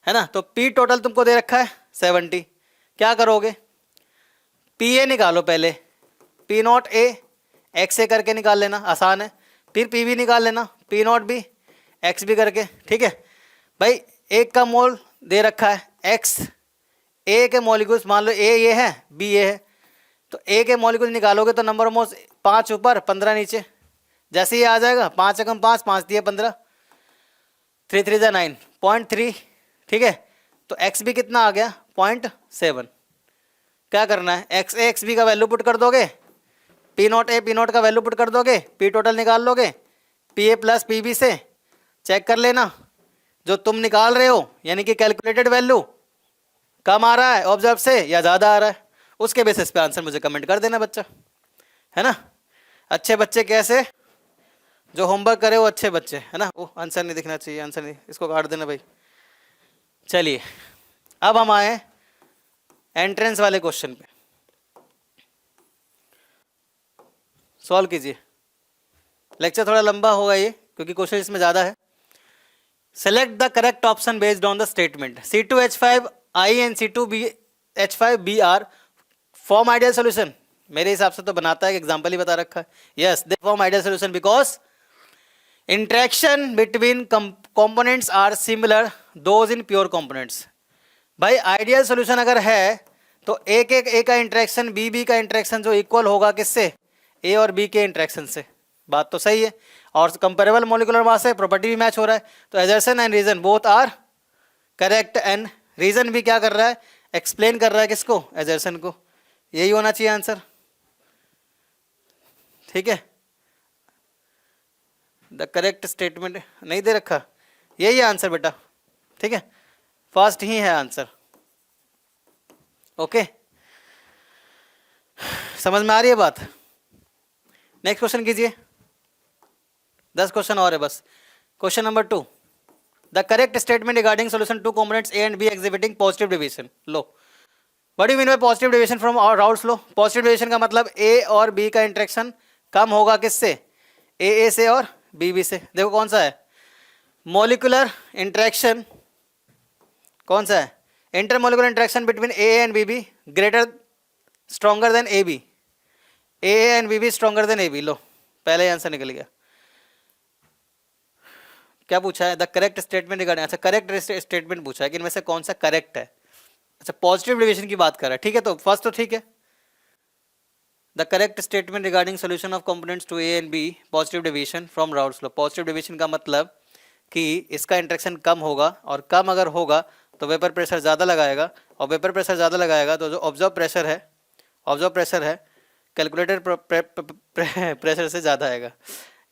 ना। तो पी टोटल तुमको दे रखा है 70। क्या करोगे, पी ए निकालो पहले, पी नॉट ए एक्स ए करके निकाल लेना, आसान है। फिर पी बी निकाल लेना, P not B X B करके। ठीक है भाई, एक का मोल दे रखा है एक्स, ए के मॉलिक्यूल्स मान लो ए ये है, बी ये है, तो ए के मॉलिक्यूल निकालोगे तो नंबर ऑफ मोल्स 5 ऊपर 15 नीचे। जैसे ये आ जाएगा 5 एकम 5, 5 दिए 15, 3 3 जा 9, 0.3। ठीक है, तो एक्स बी कितना आ गया, 0.7। क्या करना है, एक्स ए एक्स बी का वैल्यू पुट कर दोगे, P not A P not का वैल्यू पुट कर दोगे, पी टोटल निकाल लोगे, P A plus P B से चेक कर लेना जो तुम निकाल रहे हो, यानी कि कैलकुलेटेड वैल्यू कम आ रहा है ऑब्जर्व से या ज़्यादा आ रहा है। उसके बेसिस पे आंसर मुझे कमेंट कर देना बच्चा, है ना। अच्छे बच्चे कैसे, जो होमवर्क करे वो अच्छे बच्चे, है ना। वो आंसर नहीं दिखना चाहिए, आंसर नहीं, इसको काट देना भाई। चलिए अब हम आए एंट्रेंस वाले क्वेश्चन पे, सॉल्व कीजिए। लेक्चर थोड़ा लंबा होगा ये क्योंकि क्वेश्चन इसमें ज़्यादा है। Select the correct option based on the statement. C2H5I and C2H5B are form ideal solution. मेरे हिसाब से तो बनाता है, एग्जाम्पल ही बता रखा है। Yes, they form ideal solution because interaction between components are similar those in pure components. भाई आइडियल सोल्यूशन अगर है तो ए का इंट्रैक्शन बी का इंट्रैक्शन जो इक्वल होगा किससे, ए और बी के इंट्रैक्शन से। बात तो सही है, और कंपेरेबल मॉलिक्यूलर मास है, प्रॉपर्टी भी मैच हो रहा है, तो assertion and reason both are correct and reason भी क्या कर रहा है, एक्सप्लेन कर रहा है किसको, एजर्सन को। यही होना चाहिए आंसर, ठीक है। द करेक्ट स्टेटमेंट नहीं दे रखा, यही है आंसर बेटा, ठीक है, फर्स्ट ही है आंसर। ओके, समझ में आ रही है बात। नेक्स्ट क्वेश्चन कीजिए, 10 क्वेश्चन और है बस। Question number 2, the correct statement regarding solution two components A and B exhibiting positive deviation. लो, what do you mean by positive deviation from Raoult's law? Positive deviation का मतलब ए और बी का interaction कम होगा किससे, ए से और बी से। देखो कौन सा है, मॉलिक्यूलर इंटरेक्शन, कौन सा है, intermolecular interaction between A and B greater stronger than A B, A and B stronger than A B. लो, पहले आंसर निकल गया। क्या पूछा है, द करेक्ट स्टेटमेंट रिगार्डिंग, अच्छा करेक्ट स्टेटमेंट पूछा है कि इनमें से कौन सा करेक्ट है। अच्छा पॉजिटिव डेविएशन की बात कर रहा है, ठीक है, तो फर्स्ट तो ठीक है, the correct statement regarding solution of components two A and B positive deviation from Raoult's law. Positive deviation का मतलब कि इसका इंटरेक्शन कम होगा, और कम अगर होगा तो वेपर प्रेशर ज़्यादा लगाएगा, और वेपर प्रेशर ज़्यादा लगाएगा तो जो ऑब्जर्व प्रेशर है कैलकुलेटेड प्रेशर से ज़्यादा आएगा।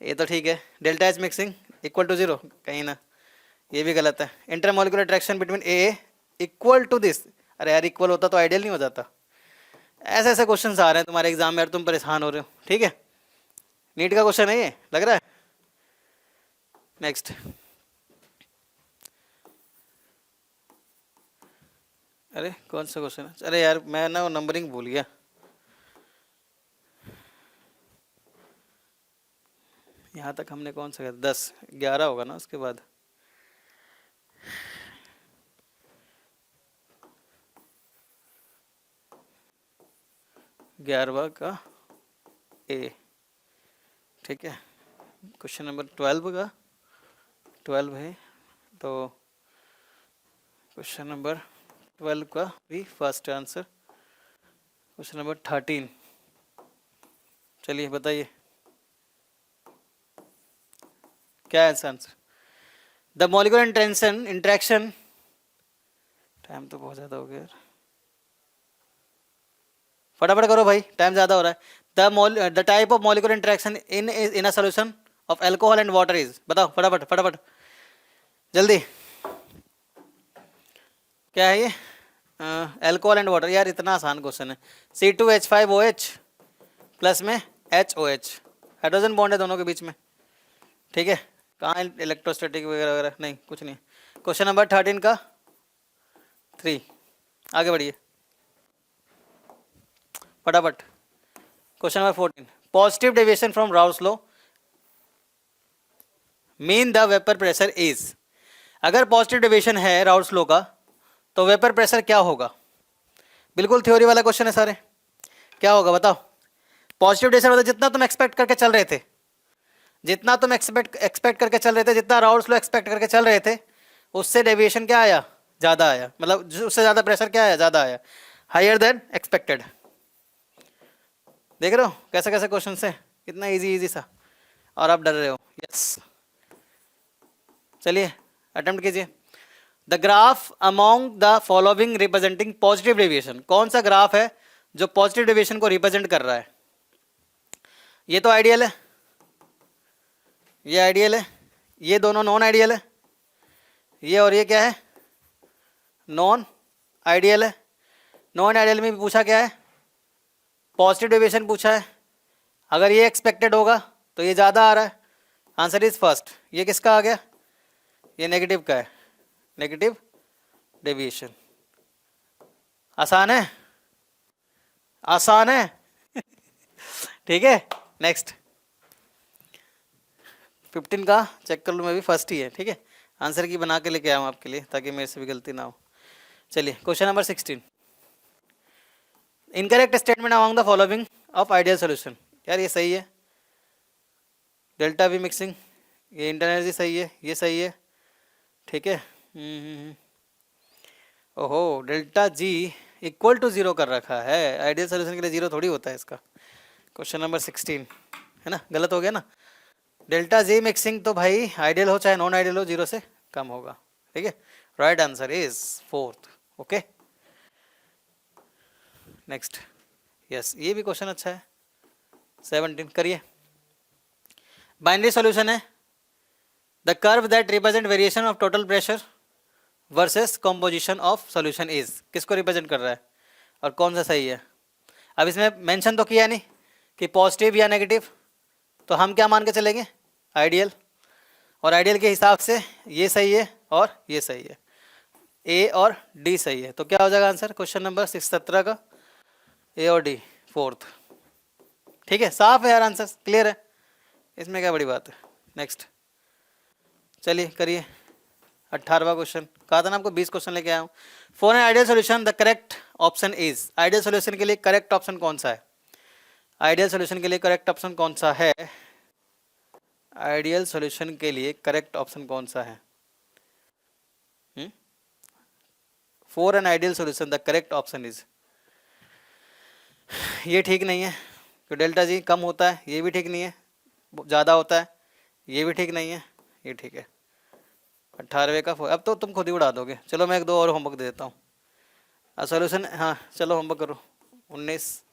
ये तो ठीक है। Delta H mixing equal to 0, कहीं ना, ये भी गलत है। Intermolecular attraction between A equal to this, अरे यार इक्वल होता तो आइडियल नहीं हो जाता। ऐसे ऐसे क्वेश्चंस आ रहे हैं तुम्हारे एग्जाम में यार, तुम परेशान हो रहे हो, ठीक है। नीट का क्वेश्चन है ये, लग रहा है। नेक्स्ट, अरे कौन सा क्वेश्चन है, अरे यार मैं ना वो नंबरिंग भूल गया। यहाँ तक हमने कौन सा, 10 11 होगा ना उसके बाद। ग्यारहवा का ए, ठीक है। क्वेश्चन नंबर 12 का 12 है, तो क्वेश्चन नंबर 12 का भी फर्स्ट आंसर। क्वेश्चन नंबर 13, चलिए बताइए क्या है answer. The molecular interaction, time तो बहुत ज़्यादा हो गया यार, फटाफट करो भाई, टाइम ज़्यादा हो रहा है। The type of molecular interaction in a solution of alcohol and water is, बताओ फटाफट फटाफट जल्दी, क्या है ये, अल्कोहल एंड वाटर। यार इतना आसान क्वेश्चन है। C2H5OH प्लस में HOH, हाइड्रोजन बॉन्ड है दोनों के बीच में, ठीक है। कहाँ इलेक्ट्रोस्टैटिक वगैरह वगैरह, नहीं कुछ नहीं। क्वेश्चन नंबर 13 का 3, आगे बढ़िए फटाफट। Question number 14, positive deviation from Raoult's law mean the vapour pressure is. अगर पॉजिटिव डेविएशन है राउल्स लॉ का तो वेपर प्रेशर क्या होगा। बिल्कुल थ्योरी वाला क्वेश्चन है सारे, क्या होगा बताओ। पॉजिटिव डेविएशन मतलब जितना तुम एक्सपेक्ट करके चल रहे थे, जितना तुम एक्सपेक्ट करके चल रहे थे, जितना राउल्स लॉ एक्सपेक्ट करके चल रहे थे, उससे डेविएशन क्या आया, ज़्यादा आया, मतलब उससे ज़्यादा प्रेशर क्या आया, ज़्यादा आया, हायर देन एक्सपेक्टेड। देख रहे हो कैसे कैसे क्वेश्चन है, कितना इजी सा, और आप डर रहे हो। यस, चलिए अटेम्प्ट कीजिए। The graph among the following representing positive deviation, कौन सा ग्राफ है जो पॉजिटिव डेविएशन को रिप्रेजेंट कर रहा है। ये तो आइडियल है, ये आइडियल है, ये दोनों नॉन आइडियल है, ये और ये क्या है, नॉन आइडियल है। नॉन आइडियल में भी पूछा क्या है, पॉजिटिव डेविएशन पूछा है। अगर ये एक्सपेक्टेड होगा तो ये ज़्यादा आ रहा है, आंसर इज फर्स्ट। ये किसका आ गया, ये नेगेटिव का है, नेगेटिव डेविएशन। आसान है, आसान है ठीक है। नेक्स्ट 15 का चेक कर लूँ, मैं भी फर्स्ट ही है, ठीक है। आंसर की बना के लेके आया हूँ आपके लिए ताकि मेरे से भी गलती ना हो। चलिए question number 16, incorrect statement among the following of ideal solution. यार ये सही है, डेल्टा वी मिक्सिंग, ये इंटर एनर्जी सही है, ये सही है, ठीक है। ओहो, डेल्टा जी इक्वल टू 0 कर रखा है, आइडियल सॉल्यूशन के लिए 0 थोड़ी होता है इसका। क्वेश्चन नंबर 16 है ना, गलत हो गया ना। डेल्टा जी मिक्सिंग तो भाई आइडियल हो चाहे नॉन आइडियल हो 0 से कम होगा, ठीक है। Right answer is 4th। Okay next, yes ये भी क्वेश्चन अच्छा है। 17 करिए। बाइनरी सॉल्यूशन है, the curve that represent variation of total pressure versus composition of solution is, किसको रिप्रेजेंट कर रहा है और कौन सा सही है। अब इसमें मेंशन तो किया नहीं कि पॉजिटिव या नेगेटिव, तो हम क्या मान के चलेंगे, आइडियल, और आइडियल के हिसाब से ये सही है और ये सही है, ए और डी सही है। तो क्या हो जाएगा आंसर क्वेश्चन नंबर 617 का, ए और डी फोर्थ। ठीक है, साफ है यार, आंसर क्लियर है, इसमें क्या बड़ी बात है। नेक्स्ट चलिए करिए 18वां क्वेश्चन। कहा था ना आपको 20 क्वेश्चन लेके आया हूँ। For an ideal solution the correct option is, ideal solution के लिए करेक्ट ऑप्शन कौन सा है, आइडियल सॉल्यूशन के लिए करेक्ट ऑप्शन कौन सा है, आइडियल सॉल्यूशन के लिए करेक्ट ऑप्शन कौन सा है। For an ideal solution the correct option is, ये ठीक नहीं है तो डेल्टा जी कम होता है, ये भी ठीक नहीं है, ज़्यादा होता है, ये भी ठीक नहीं है, ये ठीक है। 18वें का अब तो तुम खुद ही उड़ा दोगे। चलो मैं एक दो और होमवर्क दे देता हूँ। सॉल्यूशन, हाँ चलो होमवर्क करो। 19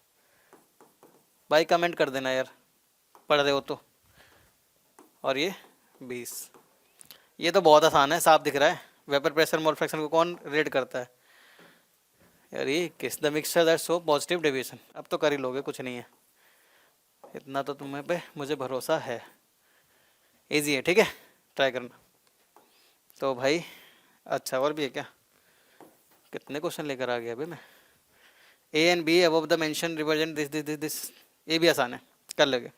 भाई कमेंट कर देना यार, पढ़ रहे हो तो। और ये 20, ये तो बहुत आसान है, साफ दिख रहा है। वेपर प्रेशर मोल फ्रैक्शन को कौन रेट करता है यार, ये किस the mixture that show positive deviation. अब तो कर ही लोगे, कुछ नहीं है, इतना तो तुम्हें पे मुझे भरोसा है। इजी है, ठीक है, ट्राई करना। तो भाई अच्छा और भी है क्या, कितने क्वेश्चन लेकर आ गया अभी मैं। ए and be above the mention represent this this this this, ये भी आसान है, कर लोगे,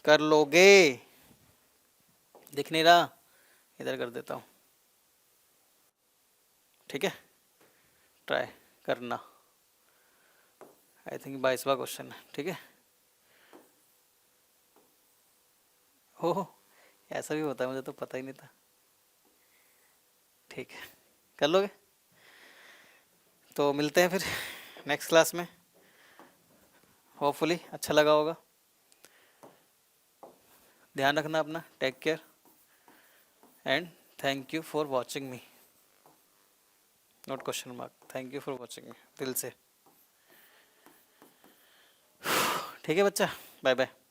कर लोगे। दिख नहीं रहा, इधर कर देता हूँ, ठीक है, ट्राई करना। आई थिंक 22वां क्वेश्चन है, ठीक है। हो ऐसा भी होता है, मुझे तो पता ही नहीं था। ठीक है, कर लोगे। तो मिलते हैं फिर नेक्स्ट क्लास में, होपफुली अच्छा लगा होगा। ध्यान रखना अपना, take care and thank you for watching me, note question mark, thank you for watching me दिल से। ठीक है बच्चा, बाय बाय।